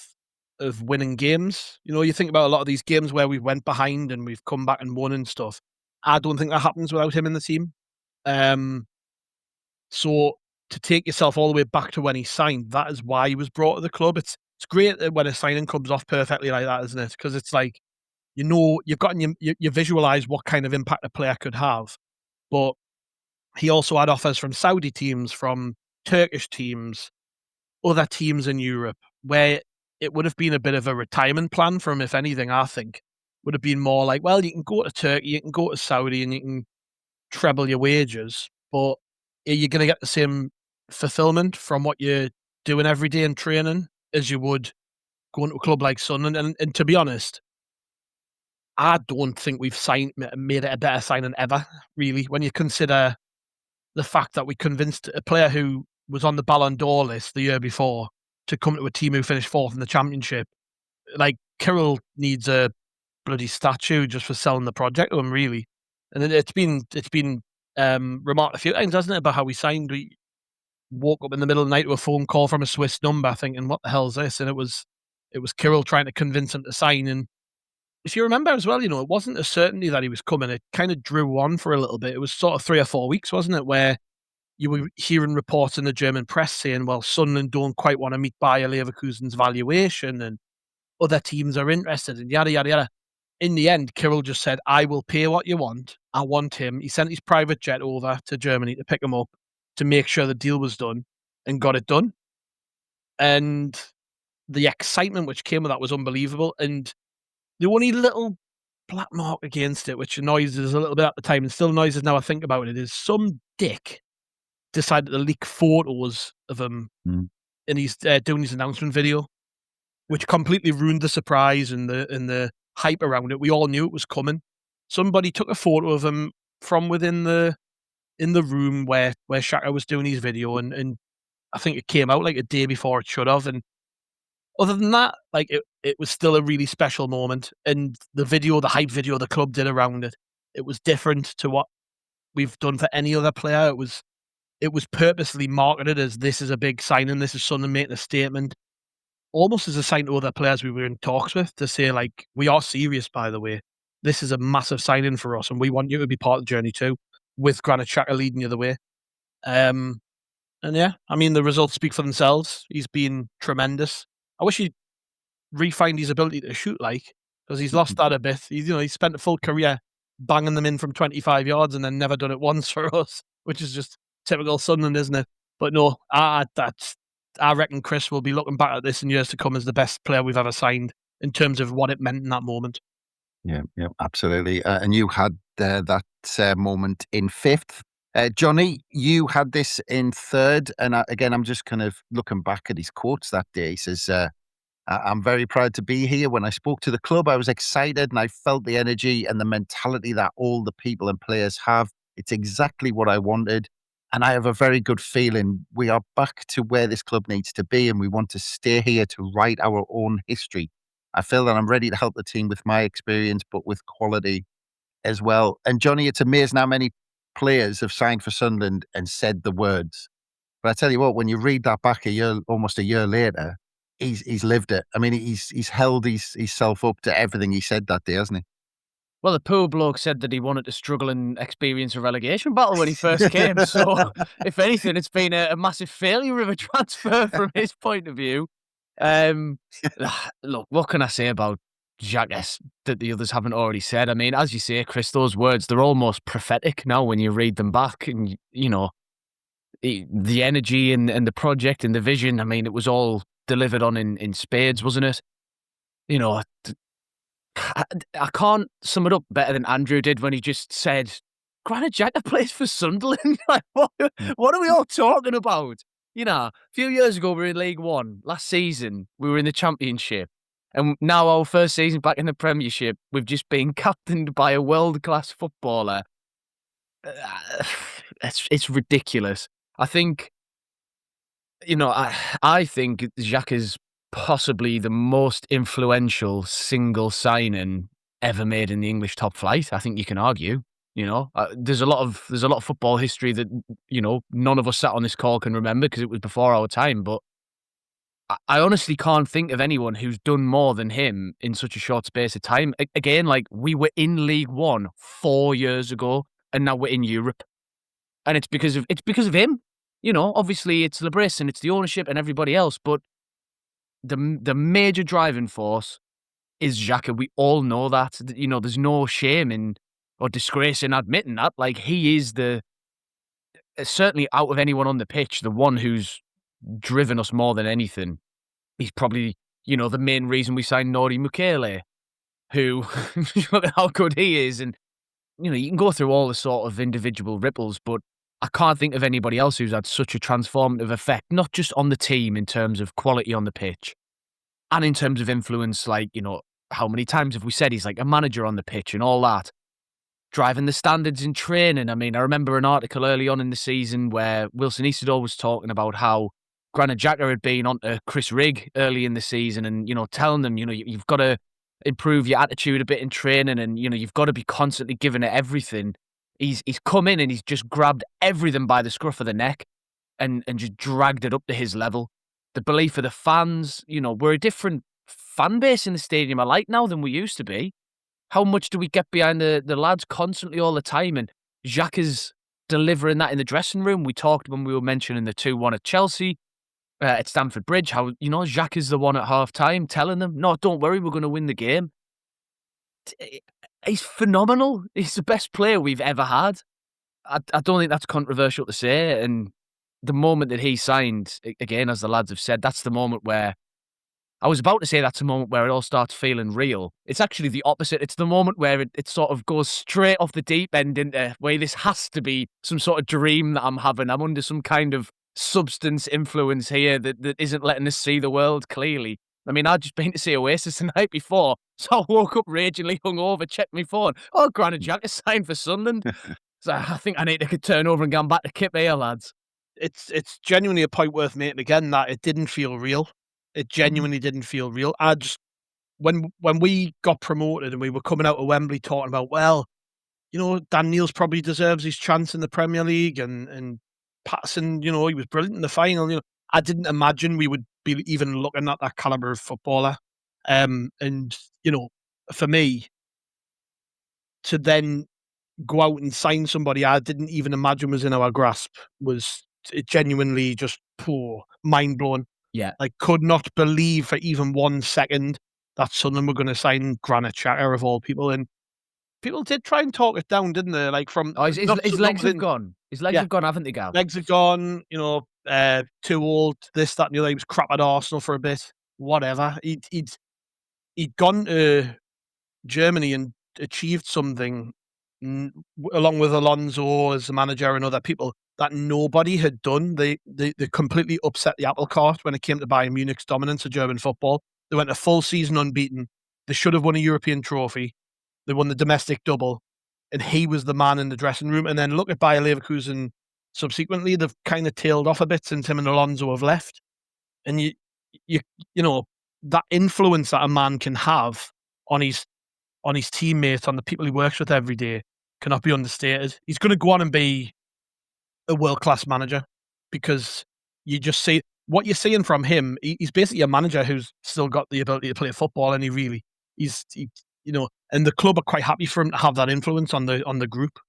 winning games. You think about a lot of these games where we went behind and we've come back and won and stuff. I don't think that happens without him in the team. So to take yourself all the way back to when he signed, that is why he was brought to the club. It's great that when a signing comes off perfectly like that, isn't it? Because it's like, you've got you visualize what kind of impact a player could have. But he also had offers from Saudi teams, from Turkish teams, other teams in Europe, where it would have been a bit of a retirement plan for him, if anything. I think would have been more like, well, you can go to Turkey, you can go to Saudi, and you can treble your wages, but are you going to get the same fulfillment from what you're doing every day in training as you would going to a club like Sunderland? And to be honest, I don't think we've made it a better signing ever, really, when you consider the fact that we convinced a player who was on the Ballon d'Or list the year before to come to a team who finished 4th in the championship. Like, Kirill needs a bloody statue just for selling the project to him, really. And it's been remarked a few times, hasn't it, about how we signed. We woke up in the middle of the night to a phone call from a Swiss number thinking, what the hell is this? And it was Kirill trying to convince him to sign. And if you remember as well, it wasn't a certainty that he was coming. It kind of drew on for a little bit. It was sort of 3 or 4 weeks, wasn't it, where you were hearing reports in the German press saying, well, Sunderland don't quite want to meet Bayer Leverkusen's valuation and other teams are interested and yada, yada, yada. In the end, Kirill just said, I will pay what you want. I want him. He sent his private jet over to Germany to pick him up to make sure the deal was done and got it done. And the excitement which came with that was unbelievable. And the only little black mark against it, which annoys us a little bit at the time and still annoys us now I think about it, is some dick decided to leak photos of him in his doing his announcement video, which completely ruined the surprise and the hype around it. We all knew it was coming. Somebody took a photo of him from within the room where Xhaka was doing his video, and I think it came out like a day before it should have. And other than that, like it was still a really special moment. And the hype video the club did around it, it was different to what we've done for any other player. It was purposely marketed as this is a big signing, this is something making a statement, almost as a sign to other players we were in talks with to say, like, we are serious, by the way. This is a massive signing for us, and we want you to be part of the journey too, with Granit Xhaka leading you the way. And yeah, I mean, the results speak for themselves. He's been tremendous. I wish he'd refined his ability to shoot, because he's lost that a bit. He spent a full career banging them in from 25 yards and then never done it once for us, which is just typical Sunderland, isn't it? But no, I reckon Chris will be looking back at this in years to come as the best player we've ever signed in terms of what it meant in that moment. Yeah, absolutely. And you had that moment in 5th. Jonny, you had this in 3rd. And again, I'm just kind of looking back at his quotes that day. He says, I'm very proud to be here. When I spoke to the club, I was excited and I felt the energy and the mentality that all the people and players have. It's exactly what I wanted. And I have a very good feeling we are back to where this club needs to be, and we want to stay here to write our own history. I feel that I'm ready to help the team with my experience, but with quality as well. And Jonny, it's amazing how many players have signed for Sunderland and said the words. But I tell you what, when you read that back almost a year later, he's lived it. I mean, he's held himself up to everything he said that day, hasn't he? Well, the poor bloke said that he wanted to struggle and experience a relegation battle when he first came. So, if anything, it's been a massive failure of a transfer from his point of view. Look, what can I say about Xhaka that the others haven't already said? I mean, as you say, Chris, those words, they're almost prophetic now when you read them back. And, the energy and the project and the vision, I mean, it was all delivered on in spades, wasn't it? I can't sum it up better than Andrew did when he just said, Granit Xhaka plays for Sunderland. Like, what are we all talking about? A few years ago, we were in League One. Last season, we were in the Championship. And now our first season back in the Premiership, we've just been captained by a world-class footballer. It's ridiculous. I think, I think Xhaka's possibly the most influential single signing ever made in the English top flight. I think you can argue. There's a lot of football history that none of us sat on this call can remember because it was before our time. But I honestly can't think of anyone who's done more than him in such a short space of time. Again, like, we were in League One 4 years ago, and now we're in Europe, and it's because of him. Obviously it's Labris and it's the ownership and everybody else, but the major driving force is Xhaka. We all know that. There's no shame in or disgrace in admitting that. Like, he is certainly out of anyone on the pitch, the one who's driven us more than anything. He's probably, the main reason we signed Nori Mukele, who, look at how good he is. And, you can go through all the sort of individual ripples, but I can't think of anybody else who's had such a transformative effect, not just on the team in terms of quality on the pitch and in terms of influence, like, how many times have we said he's like a manager on the pitch and all that? Driving the standards in training. I mean, I remember an article early on in the season where Wilson Isidore was talking about how Granit Xhaka had been on to Chris Rigg early in the season and, telling them, you've got to improve your attitude a bit in training and, you've got to be constantly giving it everything. He's come in and he's just grabbed everything by the scruff of the neck and just dragged it up to his level. The belief of the fans, we're a different fan base in the stadium, I like now, than we used to be. How much do we get behind the lads constantly all the time? And Jacques is delivering that in the dressing room. We talked when we were mentioning the 2-1 at Chelsea, at Stamford Bridge, how, Jacques is the one at half-time telling them, no, don't worry, we're going to win the game. He's phenomenal. He's the best player we've ever had. I don't think that's controversial to say. And the moment that he signed, again, as the lads have said, that's the moment where I was about to say that's a moment where it all starts feeling real. It's actually the opposite. It's the moment where it sort of goes straight off the deep end into where this has to be some sort of dream that I'm having. I'm under some kind of substance influence here that isn't letting us see the world clearly. I mean, I'd just been to see Oasis the night before, so I woke up ragingly hungover, checked my phone. Oh, Granit Xhaka signed for Sunderland. So I think I need to turn over and go back to Kip here, lads. It's genuinely a point worth making again that it didn't feel real. It genuinely didn't feel real. When we got promoted and we were coming out of Wembley talking about, well, Dan Neil's probably deserves his chance in the Premier League and Patterson, he was brilliant in the final. I didn't imagine we would be even looking at that caliber of footballer. And for me to then go out and sign somebody I didn't even imagine was in our grasp was genuinely just mind blowing. Yeah. I could not believe for even 1 second that Sunderland were going to sign Granit Xhaka of all people. And people did try and talk it down, didn't they? Like his legs have gone. His legs have gone, haven't they, Gav? Legs have gone, too old, this, that, and the other. He was crap at Arsenal for a bit. Whatever. He'd gone to Germany and achieved something along with Alonso as the manager and other people that nobody had done. They completely upset the apple cart when it came to Bayern Munich's dominance of German football. They went a full season unbeaten. They should have won a European trophy. They won the domestic double. And he was the man in the dressing room. And then look at Bayer Leverkusen subsequently. They've kind of tailed off a bit since him and Alonso have left. And you know, that influence that a man can have on his teammates, on the people he works with every day, cannot be understated. He's going to go on and be a world-class manager because you just see what you're seeing from him. He's basically a manager who's still got the ability to play football, and and the club are quite happy for him to have that influence on the group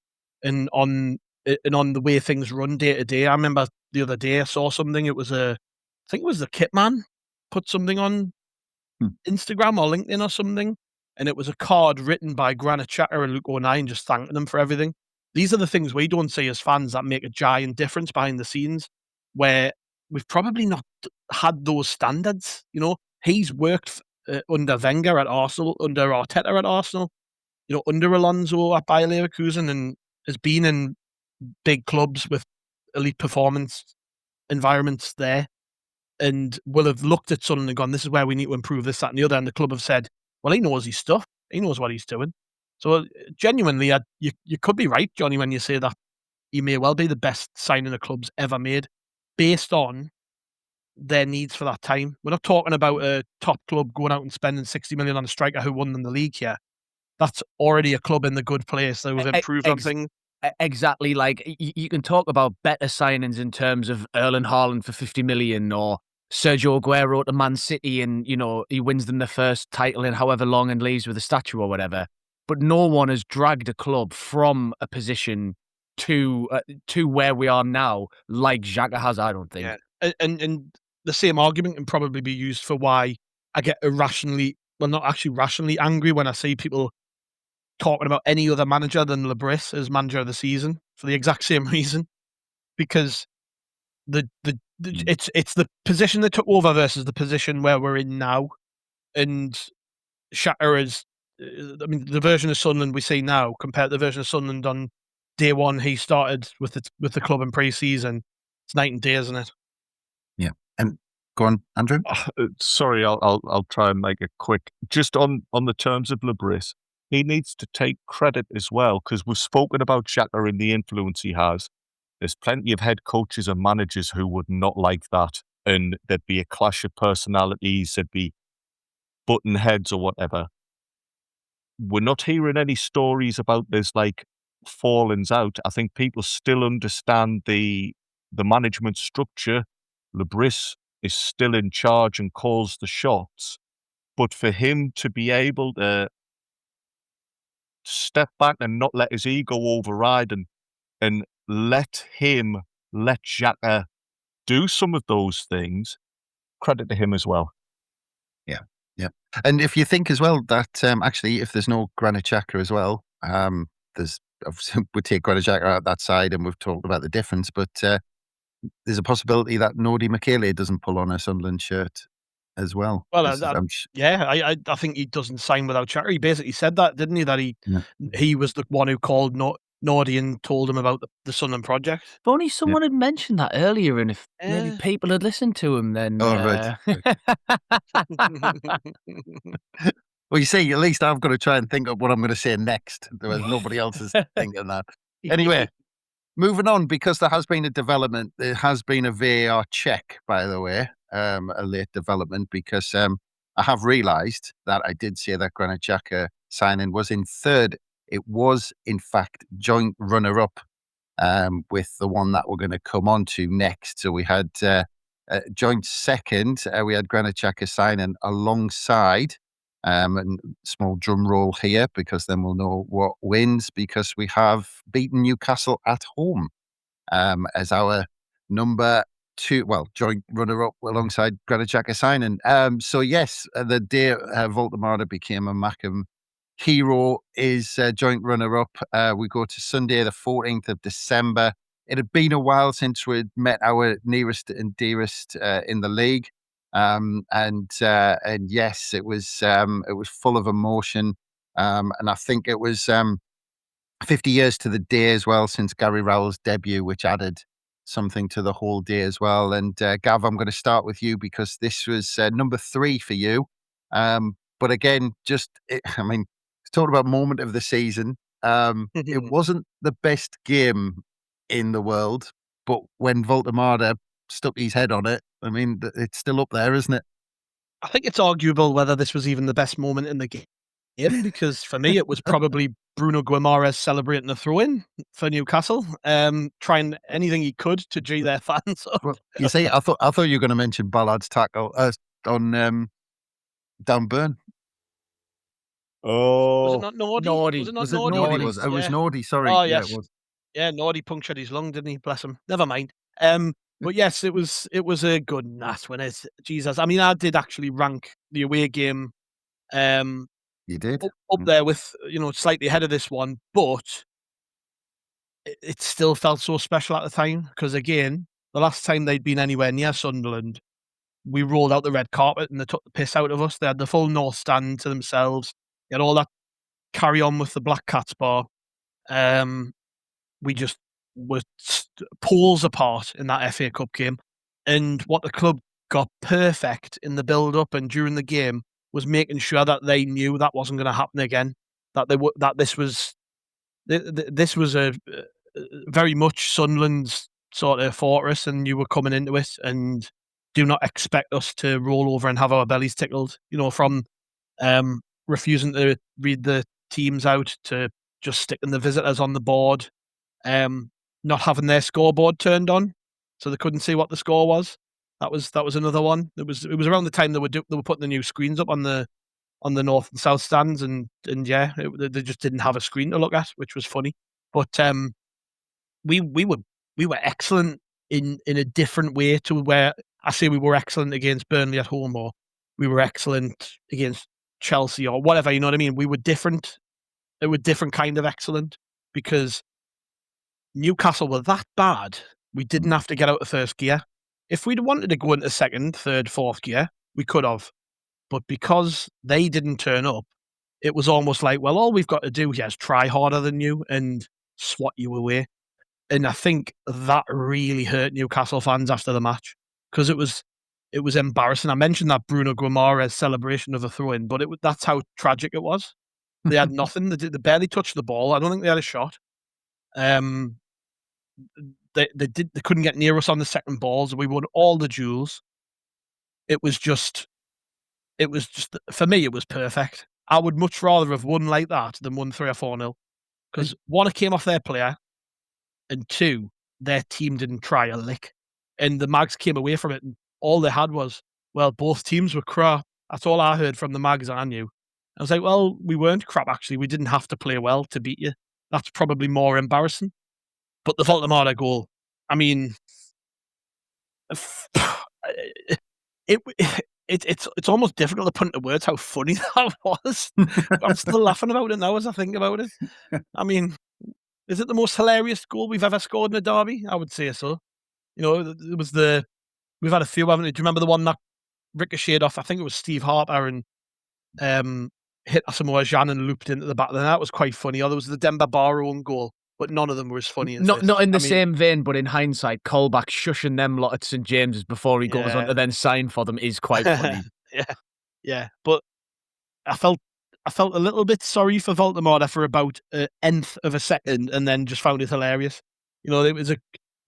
and on the way things run day to day. I remember the other day I saw something. I think it was the kit man put something on Instagram or LinkedIn or something, and it was a card written by Granit Xhaka and Luke O'Nien just thanking them for everything. These are the things we don't see as fans that make a giant difference behind the scenes, where we've probably not had those standards. He's worked under Wenger at Arsenal, under Arteta at Arsenal, under Alonso at Bayer Leverkusen, and has been in big clubs with elite performance environments there, and will have looked at Sunderland and gone, this is where we need to improve this, that, and the other. And the club have said, well, he knows his stuff. He knows what he's doing. So genuinely, you could be right, Johnny, when you say that he may well be the best signing the club's ever made based on their needs for that time. We're not talking about a top club going out and spending 60 million on a striker who won them the league here. That's already a club in the good place. They have improved on things. Exactly. Like, you can talk about better signings in terms of Erling Haaland for 50 million or Sergio Aguero to Man City and, he wins them the first title in however long and leaves with a statue or whatever. But no one has dragged a club from a position to where we are now like Xhaka has, I don't think. Yeah. And the same argument can probably be used for why I get not actually rationally angry when I see people talking about any other manager than Lebris as manager of the season for the exact same reason. Because it's the position they took over versus the position where we're in now. And Xhaka is, the version of Sunderland we see now compared to the version of Sunderland on day one he started with the club in pre-season, it's night and day, isn't it? Yeah. And Go on, Andrew. Sorry, I'll try and make it quick. Just on the terms of Lebris, he needs to take credit as well, because we've spoken about Xhaka and the influence he has. There's plenty of head coaches and managers who would not like that, and there'd be a clash of personalities, there'd be button heads or whatever. We're not hearing any stories about there's like fallings out. I think people still understand the management structure. Lebris is still in charge and calls the shots. But for him to be able to step back and not let his ego override and let Xhaka do some of those things, credit to him as well. Yeah, yeah. And if you think as well that actually, if there's no Granit Xhaka as well, there's obviously we take Granit Xhaka out that side, and we've talked about the difference, but there's a possibility that Nodi Michele doesn't pull on a Sunderland shirt as well. Well, I think he doesn't sign without Xhaka. He basically said that, didn't he? That he was the one who called Nordy and told him about the Sunderland project. If only someone had mentioned that earlier, and if maybe people had listened to him, then. Oh, right. Well, you see, at least I've got to try and think of what I'm going to say next. Nobody else is thinking that. Anyway, moving on, because there has been a development. There has been a VAR check, by the way, a late development, because I have realised that I did say that Granit Xhaka signing was in third. It was, in fact, joint runner-up with the one that we're going to come on to next. So we had joint second. We had Granit Xhaka signing alongside, and small drum roll here, because then we'll know what wins, because we have beaten Newcastle at home as our number two, well, joint runner-up alongside Granit Xhaka signing. So yes, the day Voltemade became a Mackem hero is joint runner-up. We go to Sunday, the 14th of December. It had been a while since we'd met our nearest and dearest in the league. And yes, it was full of emotion. And I think it was 50 years to the day as well since Gary Rowell's debut, which added something to the whole day as well. And Gav, I'm going to start with you, because this was number 3 for you. But again, talk about moment of the season. It wasn't the best game in the world, but when Voltemade stuck his head on it, I mean, it's still up there, isn't it? I think it's arguable whether this was even the best moment in the game, because for me, it was probably Bruno Guimaraes celebrating the throw-in for Newcastle, trying anything he could to G their fans up. Well, you see, I thought you were going to mention Ballard's tackle on down Burn. Oh, was it not Nordy? Was it Nordy? It was Nordy. Sorry. Oh yes. Yeah, it was. Yeah, Nordy punctured his lung, didn't he? Bless him. Never mind. But yes, it was a good nat when it's Jesus. I mean, I did actually rank the away game. You did up there with, slightly ahead of this one, but it still felt so special at the time, because again, the last time they'd been anywhere near Sunderland, we rolled out the red carpet and they took the piss out of us. They had the full North Stand to themselves. They had all that carry on with the Black Cats bar. We just were poles apart in that FA Cup game. And what the club got perfect in the build-up and during the game was making sure that they knew that wasn't going to happen again. That this was a very much Sunderland's sort of fortress, and you were coming into it, and do not expect us to roll over and have our bellies tickled. From refusing to read the teams out to just sticking the visitors on the board, not having their scoreboard turned on so they couldn't see what the score was. That was another one. It was around the time they were putting the new screens up on the north and south stands, and yeah, they just didn't have a screen to look at, which was funny. But we were excellent in a different way to where I say we were excellent against Burnley at home, or we were excellent against Chelsea, or whatever. You know what I mean? We were different. It was different kind of excellent, because Newcastle were that bad. We didn't have to get out of first gear. If we'd wanted to go into second, third, fourth gear, we could have. But because they didn't turn up, it was almost like, well, all we've got to do here is try harder than you and swat you away. And I think that really hurt Newcastle fans after the match, because it was it was embarrassing. I mentioned that Bruno Guimaraes celebration of the throw-in, but that's how tragic it was. They had nothing. They barely touched the ball. I don't think they had a shot. They couldn't get near us on the second balls. We won all the duels. It was just for me. It was perfect. I would much rather have won like that than won 3 or 4-0, because one, it came off their player, and two, their team didn't try a lick, and the Mags came away from it, and all they had was, well, both teams were crap. That's all I heard from the Mags. I knew. I was like, well, we weren't crap actually. We didn't have to play well to beat you. That's probably more embarrassing. But the Voldemort goal, I mean, it's almost difficult to put into words how funny that was. I'm still laughing about it now as I think about it. I mean, is it the most hilarious goal we've ever scored in a derby? I would say so. You know, it was we've had a few, haven't we? Do you remember the one that ricocheted off? I think it was Steve Harper and hit Asamoah Gyan and looped into the back. Then that was quite funny. Or there was the Demba Barrow own goal, but none of them were as funny as this. Not in the same vein, but in hindsight, Colback shushing them lot at St James's before he goes on to then sign for them is quite funny. Yeah. But I felt a little bit sorry for Voldemort for about an nth of a second, and then just found it hilarious. You know, it was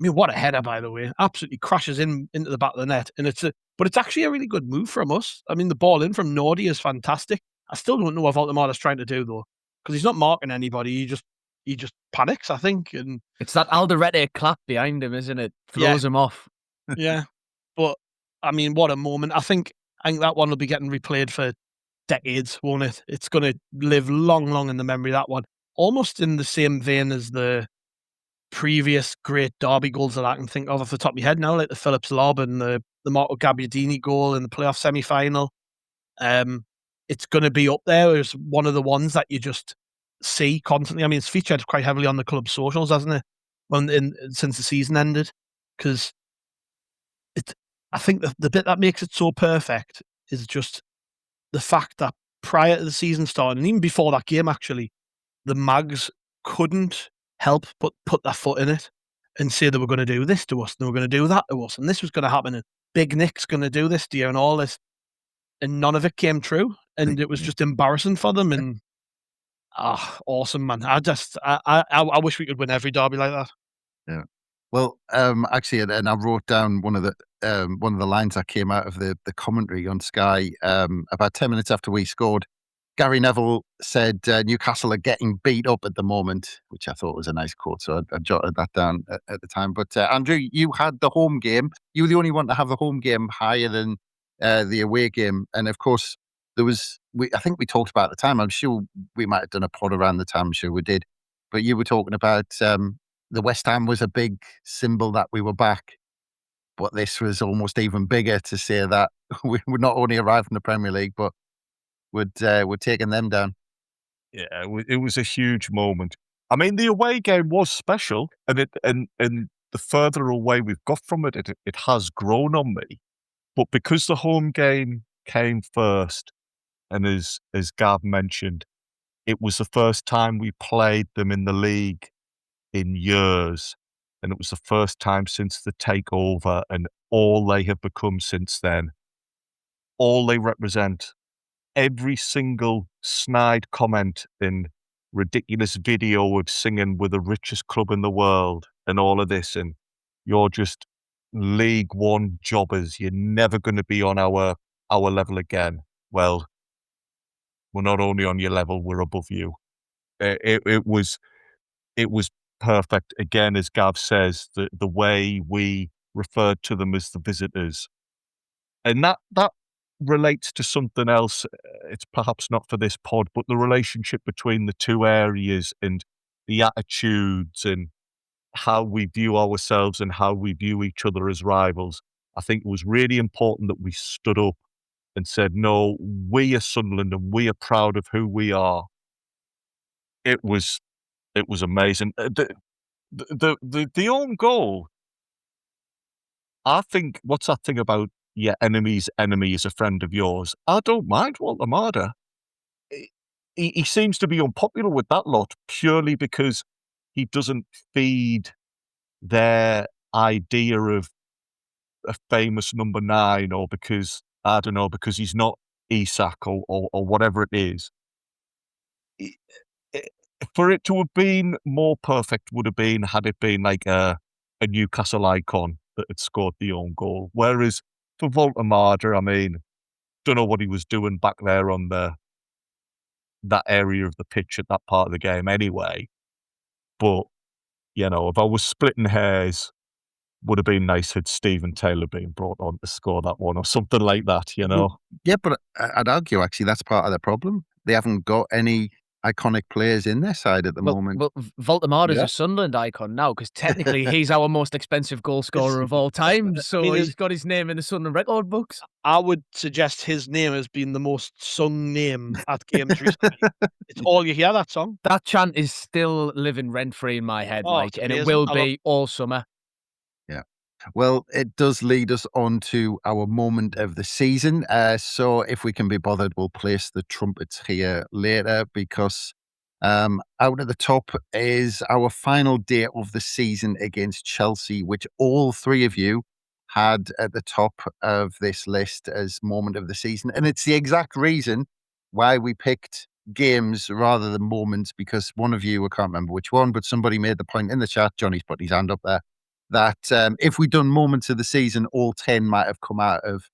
what a header, by the way! Absolutely crashes into the back of the net, and but it's actually a really good move from us. I mean, the ball in from Nordy is fantastic. I still don't know what Voldemort is trying to do though, because he's not marking anybody. He just panics, I think, and it's that Alderete clap behind him, isn't it? Throws him off. Yeah, but I mean, what a moment! I think that one will be getting replayed for decades, won't it? It's going to live long in the memory, that one. Almost in the same vein as the previous great derby goals that I can think of off the top of my head now, like the Phillips lob and the Marco Gabbiadini goal in the playoff semi-final. It's going to be up there as one of the ones that you just see constantly. I mean, it's featured quite heavily on the club socials, hasn't it? Since the season ended, because I think the bit that makes it so perfect is just the fact that prior to the season starting, and even before that game, actually, the Mags couldn't help but put their foot in it and say they were going to do this to us, and they were going to do that to us, and this was going to happen, and Big Nick's going to do this to you, and all this, and none of it came true, and it was just embarrassing for them, and awesome, man. I wish we could win every derby like that. Yeah. Well, actually, and I wrote down one of the lines that came out of the commentary on Sky about 10 minutes after we scored. Gary Neville said Newcastle are getting beat up at the moment, which I thought was a nice quote, so I jotted that down at the time. But Andrew, you had the home game. You were the only one to have the home game higher than the away game, and of course there was. I think we talked about at the time. I'm sure we might have done a pod around the time. I'm sure we did, but you were talking about the West Ham was a big symbol that we were back. But this was almost even bigger to say that we would not only arrive in the Premier League, but we're taking them down. Yeah, it was a huge moment. I mean, the away game was special, and the further away we've got from it, it has grown on me. But because the home game came first, and as Gav mentioned, it was the first time we played them in the league in years, and it was the first time since the takeover, and all they have become since then. All they represent, every single snide comment and ridiculous video of singing "We're the richest club in the world" and all of this, and you're just League One jobbers. You're never going to be on our level again. Well, we're not only on your level, we're above you. It was perfect. Again, as Gav says, the way we referred to them as the visitors. And that relates to something else. It's perhaps not for this pod, but the relationship between the two areas and the attitudes and how we view ourselves and how we view each other as rivals. I think it was really important that we stood up and said, no, we are Sunderland and we are proud of who we are. It was amazing. The own goal, I think, what's that thing about your enemy's enemy is a friend of yours? I don't mind Walter Marder. He seems to be unpopular with that lot purely because he doesn't feed their idea of a famous number 9 or because, I don't know, because he's not Isak or whatever it is. For it to have been more perfect would have been had it been like a Newcastle icon that had scored the own goal. Whereas for Voltemade, I mean, don't know what he was doing back there on that area of the pitch at that part of the game anyway. But, you know, if I was splitting hairs, would have been nice had Stephen Taylor been brought on to score that one or something like that, you know? Yeah, but I'd argue actually that's part of the problem. They haven't got any iconic players in their side at the moment. Well, Voltemade is a Sunderland icon now because technically he's our most expensive goal scorer of all time. So he's got his name in the Sunderland record books. I would suggest his name has been the most sung name at games recently. It's all you hear, that song. That chant is still living rent-free in my head, Mike, and it will be all summer. Yeah. Well, it does lead us on to our moment of the season. So if we can be bothered, we'll place the trumpets here later because out at the top is our final day of the season against Chelsea, which all three of you had at the top of this list as moment of the season. And it's the exact reason why we picked games rather than moments, because one of you, I can't remember which one, but somebody made the point in the chat, Johnny's put his hand up there, that if we'd done moments of the season, all 10 might have come out of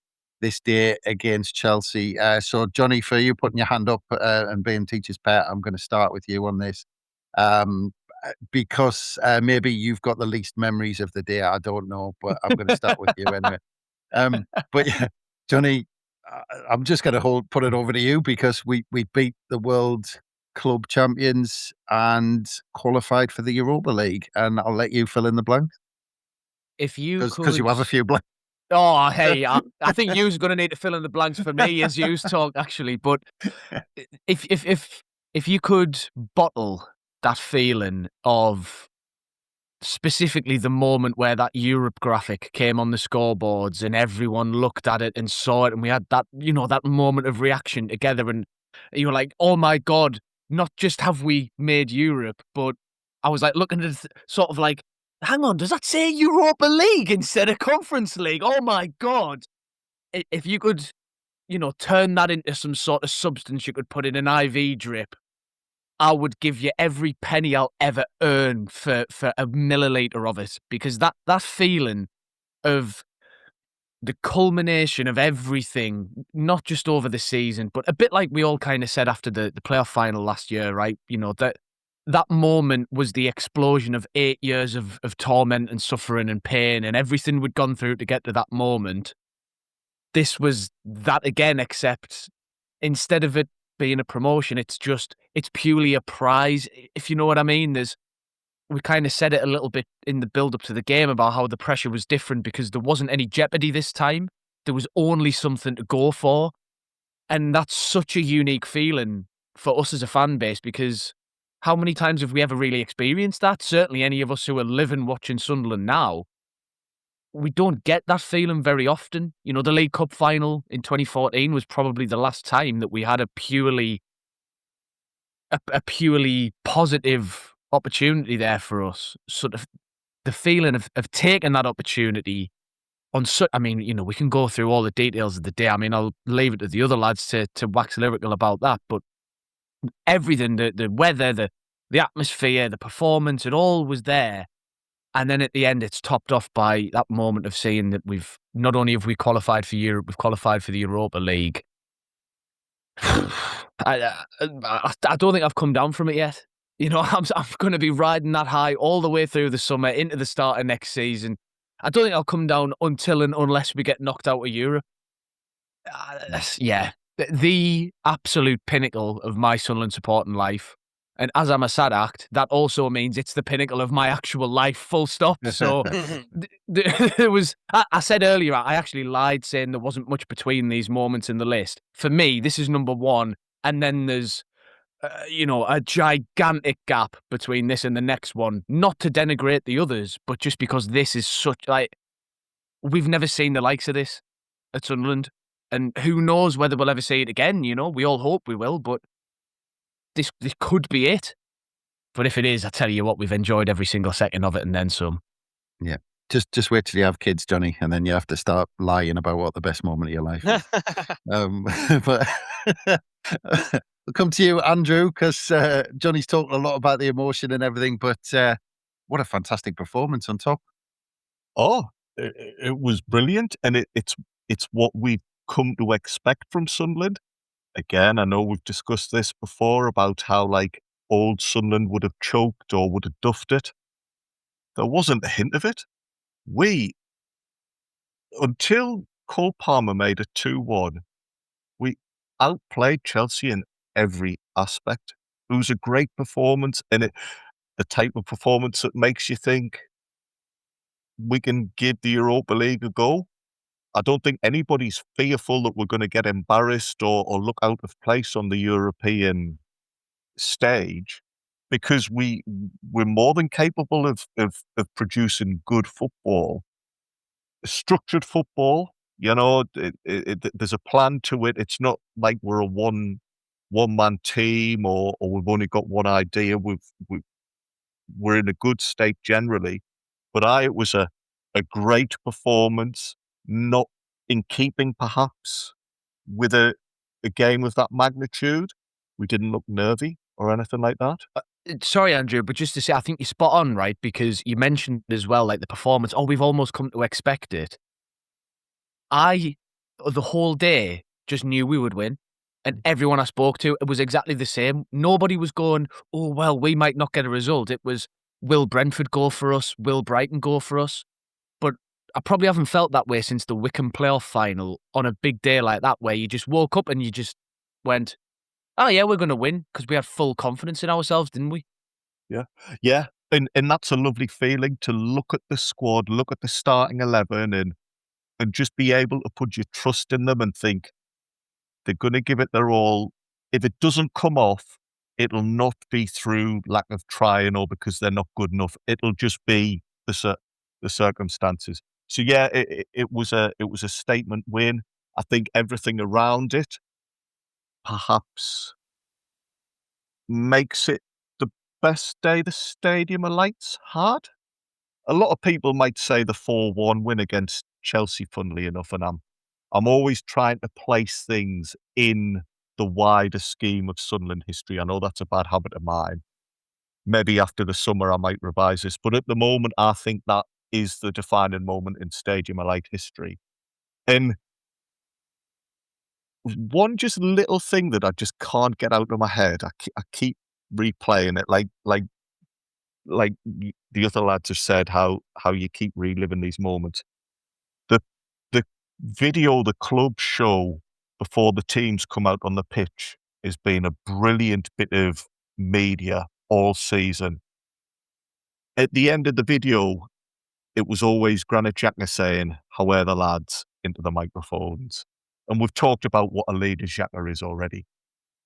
this day against Chelsea. So, Johnny, for you putting your hand up and being teacher's pet, I'm going to start with you on this because maybe you've got the least memories of the day. I don't know, but I'm going to start with you anyway. But yeah, Johnny, I'm just going to put it over to you because we beat the world club champions and qualified for the Europa League, and I'll let you fill in the blanks. If you because you have a few blanks. Oh, hey, I think you's going to need to fill in the blanks for me as you talk, actually. But if you could bottle that feeling of specifically the moment where that Europe graphic came on the scoreboards and everyone looked at it and saw it, and we had that, you know, that moment of reaction together, and you were like, oh my God, not just have we made Europe, but I was like looking at it sort of like, hang on, does that say Europa League instead of Conference League? Oh my God. If you could, you know, turn that into some sort of substance you could put in an IV drip, I would give you every penny I'll ever earn for a milliliter of it, because that feeling of the culmination of everything, not just over the season, but a bit like we all kind of said after the playoff final last year, right? You know, that moment was the explosion of 8 years of torment and suffering and pain and everything we'd gone through to get to that moment. This was that again, except instead of it being a promotion, it's purely a prize, if you know what I mean. We kind of said it a little bit in the build-up to the game about how the pressure was different because there wasn't any jeopardy this time. There was only something to go for. And that's such a unique feeling for us as a fan base, because how many times have we ever really experienced that? Certainly any of us who are living watching Sunderland now, we don't get that feeling very often. You know, the League Cup final in 2014 was probably the last time that we had a purely positive opportunity there for us. Sort of the feeling of taking that opportunity on I mean, you know, we can go through all the details of the day. I mean, I'll leave it to the other lads to wax lyrical about that, but everything, the weather, the atmosphere, the performance, it all was there. And then at the end, it's topped off by that moment of seeing that we've not only have we qualified for Europe, we've qualified for the Europa League. I don't think I've come down from it yet. You know, I'm going to be riding that high all the way through the summer into the start of next season. I don't think I'll come down until and unless we get knocked out of Europe. Yeah, the absolute pinnacle of my Sunderland supporting life. And as I'm a sad act, that also means it's the pinnacle of my actual life, full stop. So there was, I said earlier, I actually lied saying there wasn't much between these moments in the list. For me, this is number one. And then there's, you know, a gigantic gap between this and the next one. Not to denigrate the others, but just because this is such, like, we've never seen the likes of this at Sunderland. And who knows whether we'll ever see it again, you know? We all hope we will, but this could be it. But if it is, I tell you what, we've enjoyed every single second of it and then some. Yeah. Just wait till you have kids, Johnny, and then you have to start lying about what the best moment of your life is. But we'll come to you, Andrew, because Johnny's talking a lot about the emotion and everything, but what a fantastic performance on top. Oh, it was brilliant, and it's what we've come to expect from Sunderland. Again, I know we've discussed this before about how like old Sunderland would have choked or would have duffed it. There wasn't a hint of it. Until Cole Palmer made it 2-1, we outplayed Chelsea in every aspect. It was a great performance, and the type of performance that makes you think we can give the Europa League a go. I don't think anybody's fearful that we're going to get embarrassed or look out of place on the European stage, because we're more than capable of producing good football, structured football. You know, there's a plan to it. It's not like we're a one-man team or we've only got one idea. We're in a good state generally. But it was a great performance, not in keeping perhaps with a game of that magnitude. We didn't look nervy or anything like that. Sorry, Andrew, but just to say, I think you're spot on, right? Because you mentioned as well, like the performance. Oh, we've almost come to expect it. The whole day, just knew we would win. And everyone I spoke to, it was exactly the same. Nobody was going, oh, well, we might not get a result. It was, will Brentford go for us? Will Brighton go for us? But I probably haven't felt that way since the Wickham playoff final on a big day like that, where you just woke up and you just went, oh, yeah, we're going to win, because we had full confidence in ourselves, didn't we? Yeah. Yeah. And that's a lovely feeling, to look at the squad, look at the starting 11 and just be able to put your trust in them and think they're going to give it their all. If it doesn't come off, it'll not be through lack of trying or because they're not good enough. It'll just be the circumstances. So yeah, it was a statement win. I think everything around it perhaps makes it the best day the Stadium of Lights had. A lot of people might say the 4-1 win against Chelsea, funnily enough, and I'm always trying to place things in the wider scheme of Sunderland history. I know that's a bad habit of mine. Maybe after the summer I might revise this, but at the moment I think that is the defining moment in Stadium of Light history. And one just little thing that I just can't get out of my head, I keep replaying it, like the other lads have said, how you keep reliving these moments. The video the club show before the teams come out on the pitch has been a brilliant bit of media all season. At the end of the video, it was always Granit Xhaka saying, "How are the lads?" into the microphones. And we've talked about what a leader Xhaka is already.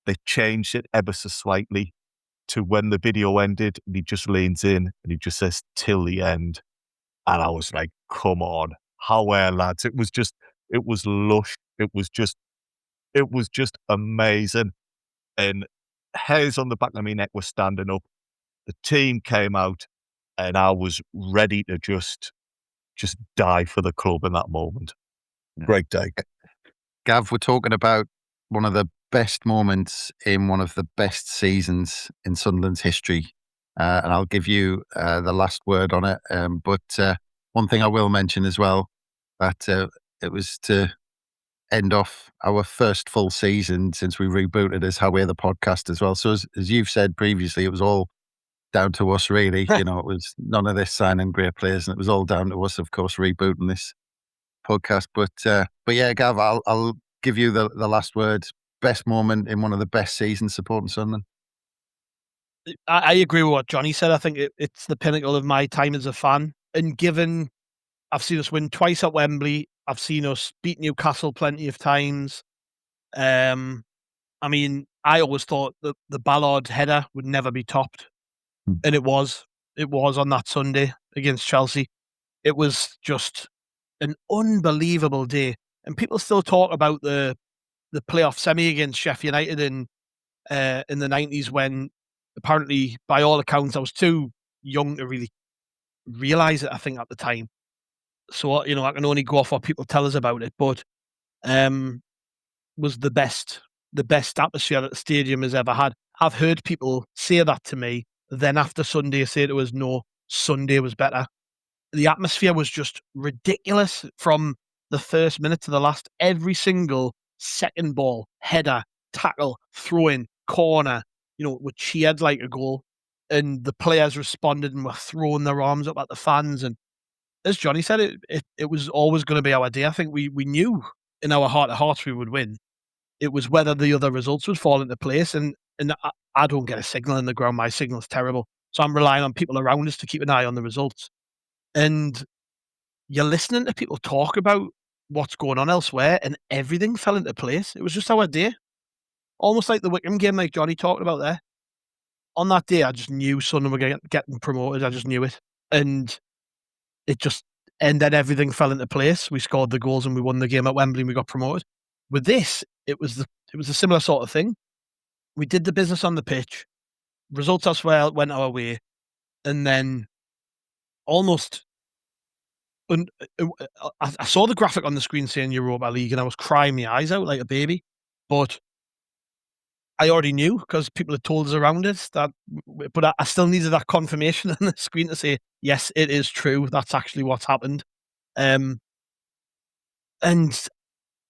They changed it ever so slightly to when the video ended, and he just leans in and he just says, "Till the end." And I was like, come on, how are lads? It was lush. It was just amazing. And hairs on the back of my neck were standing up. The team came out and I was ready to just die for the club in that moment. Yeah. Great day. Gav, we're talking about one of the best moments in one of the best seasons in Sunderland's history. And I'll give you the last word on it. But one thing I will mention as well, that it was to end off our first full season since we rebooted as How We're the Podcast as well. So as you've said previously, it was all down to us, really. You know, it was none of this signing great players, and it was all down to us, of course, rebooting this podcast. But yeah, Gav, I'll give you the last word. Best moment in one of the best seasons supporting Sunderland. I agree with what Jonny said. I think it's the pinnacle of my time as a fan. And given I've seen us win twice at Wembley, I've seen us beat Newcastle plenty of times. I mean, I always thought that the Ballard header would never be topped. And it was on that Sunday against Chelsea. It was just an unbelievable day. And people still talk about the playoff semi against Sheffield United in the 90s, when apparently, by all accounts, I was too young to really realise it, I think, at the time. So, I can only go off what people tell us about it, but was the best atmosphere that the stadium has ever had. I've heard people say that to me, then after Sunday say to us, no, Sunday was better. The atmosphere was just ridiculous from the first minute to the last. Every single second ball, header, tackle, throw-in, corner, were cheered like a goal. And the players responded and were throwing their arms up at the fans. And as Jonny said, it was always going to be our day. I think we knew in our heart of hearts we would win. It was whether the other results would fall into place. And I don't get a signal in the ground. My signal's terrible. So I'm relying on people around us to keep an eye on the results. And you're listening to people talk about what's going on elsewhere, and everything fell into place. It was just our day. Almost like the Wickham game, like Jonny talked about there. On that day, I just knew Sunderland were getting promoted. I just knew it. And then everything fell into place. We scored the goals and we won the game at Wembley and we got promoted. With this, it was a similar sort of thing. We did the business on the pitch. Results elsewhere went our way. And then almost... I saw the graphic on the screen saying Europa League and I was crying my eyes out like a baby. But I already knew because people had told us around it but I still needed that confirmation on the screen to say, yes, it is true. That's actually what's happened. And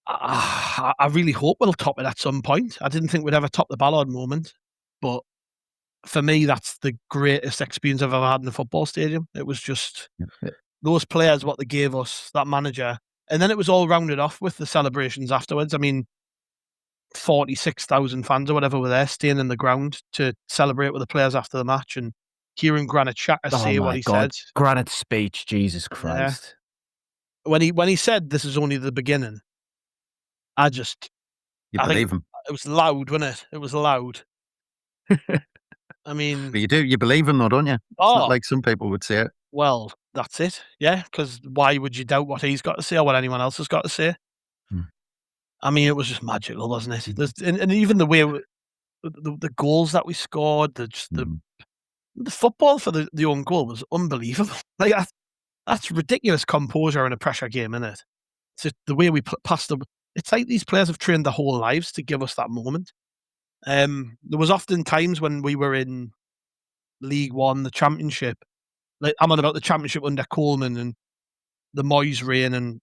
I really hope we'll top it at some point. I didn't think we'd ever top the Ballard moment, but for me, that's the greatest experience I've ever had in a football stadium. It was just those players, what they gave us, that manager. And then it was all rounded off with the celebrations afterwards. I mean, 46,000 fans or whatever were there staying in the ground to celebrate with the players after the match and hearing Granit Xhaka say what he said. Granit's speech, Jesus Christ. Yeah. When he said this is only the beginning, I believe him. It was loud, wasn't it? It was loud. I mean... But you believe him though, don't you? It's not like some people would say it. Well, that's it. Yeah, because why would you doubt what he's got to say or what anyone else has got to say? I mean, it was just magical, wasn't it? And even the way the goals that we scored, the football for the own goal was unbelievable. Like that's ridiculous composure in a pressure game, isn't it? It's just the way we passed them. It's like these players have trained their whole lives to give us that moment. There was often times when we were in League One, the Championship. Like I'm on about the Championship under Coleman and the Moyes reign, and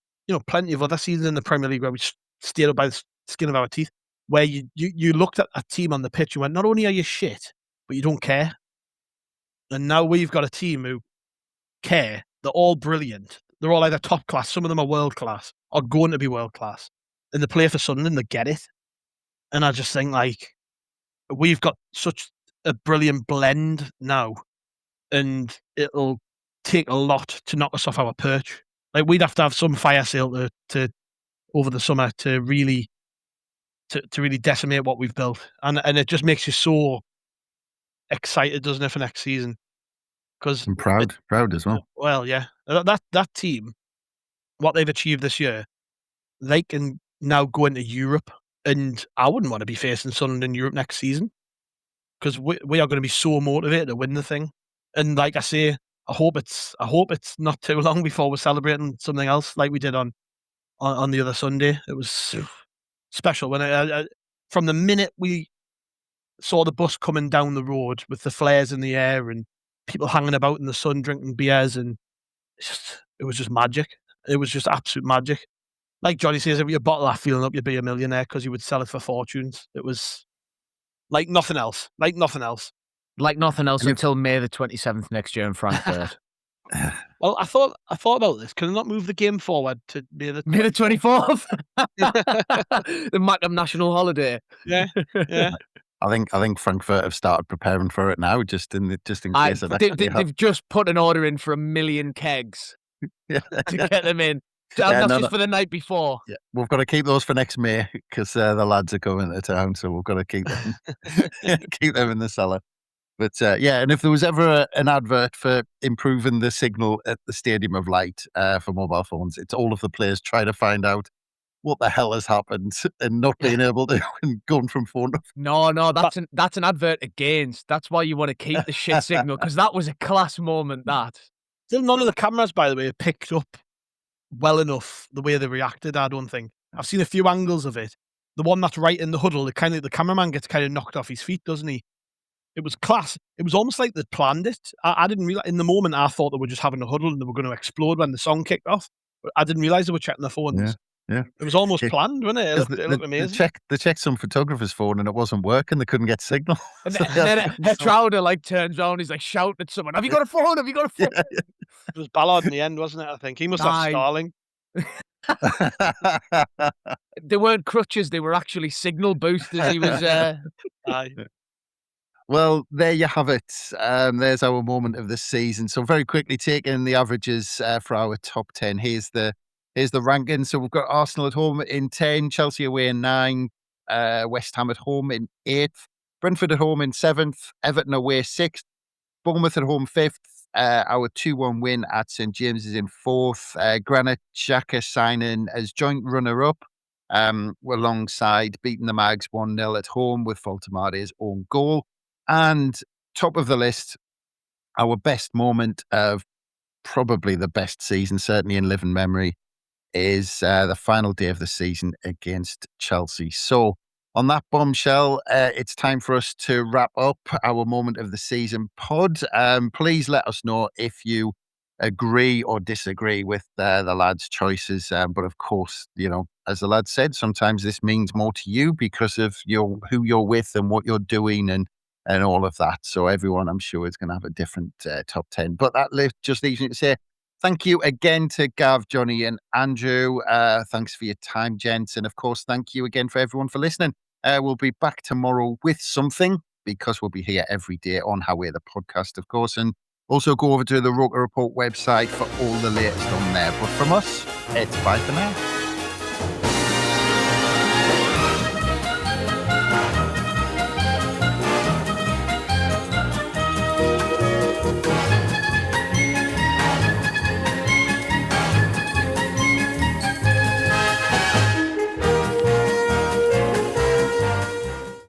plenty of other seasons in the Premier League where we stayed up by the skin of our teeth. Where you looked at a team on the pitch and went, not only are you shit, but you don't care. And now we've got a team who care. They're all brilliant. They're all either top class. Some of them are world class or going to be world class. And they play for Sunderland. They get it. And I just think we've got such a brilliant blend now. And it'll take a lot to knock us off our perch. Like we'd have to have some fire sale to over the summer to really decimate what we've built. And it just makes you so excited, doesn't it, for next season? Because I'm proud as well. Well, yeah. That team, what they've achieved this year, they can now go into Europe, and I wouldn't want to be facing Sunderland in Europe next season because we are going to be so motivated to win the thing. And like I say, I hope it's not too long before we're celebrating something else like we did on the other Sunday. It was special when from the minute we saw the bus coming down the road with the flares in the air and people hanging about in the sun drinking beers, and it was just magic. It was just absolute magic. Like Jonny says, if you bottle that feeling up, you'd be a millionaire because you would sell it for fortunes. It was like nothing else. Like nothing else. Like nothing else until May the 27th next year in Frankfurt. Well, I thought about this. Can I not move the game forward to May the 24th? The Macam national holiday. Yeah. I think Frankfurt have started preparing for it now, just in case of that. They've just put an order in for 1 million kegs to get them in. That's just for the night before. Yeah, we've got to keep those for next May because the lads are going to town, so we've got to keep them in the cellar. But and if there was ever an advert for improving the signal at the Stadium of Light for mobile phones, it's all of the players trying to find out what the hell has happened and not being able to and going from phone to phone. No, that's an advert against. That's why you want to keep the shit signal, because that was a class moment, that. Still none of the cameras, by the way, picked up well enough the way they reacted, I don't think. I've seen a few angles of it. The one that's right in the huddle, the cameraman gets kind of knocked off his feet, doesn't he? It was class. It was almost like they'd planned it. I didn't realize in the moment. I thought they were just having a huddle and they were going to explode when the song kicked off. But I didn't realize they were checking their phones. Yeah. It was almost planned, wasn't it? It looked amazing. They checked some photographer's phone and it wasn't working. They couldn't get signal. And then Trowder like turns around. He's like shouting at someone. Have you got a phone? Have you got a phone? It was Ballard in the end, wasn't it? I think he must have Starling. They weren't crutches. They were actually signal boosters. He was. Aye. Well, there you have it. There's our moment of the season. So very quickly taking the averages for our top 10. Here's the ranking. So we've got Arsenal at home in 10, Chelsea away in 9, West Ham at home in 8th, Brentford at home in 7th, Everton away 6th, Bournemouth at home 5th. Our 2-1 win at St James's in 4th. Granit Xhaka signing as joint runner-up. Alongside beating the Mags 1-0 at home with Voltemade's own goal. And top of the list, our best moment of probably the best season, certainly in living memory, is the final day of the season against Chelsea. So on that bombshell, it's time for us to wrap up our moment of the season pod. Please let us know if you agree or disagree with the lads' choices. But of course, as the lad said, sometimes this means more to you because of who you're with and what you're doing and all of that. So everyone, I'm sure, is going to have a different top 10. But that just leaves me to say thank you again to Gav, Jonny and Andrew. Thanks for your time, gents. And of course, thank you again for everyone for listening. We'll be back tomorrow with something because we'll be here every day on How We're the Podcast, of course. And also go over to the Roker Report website for all the latest on there. But from us, it's bye for now.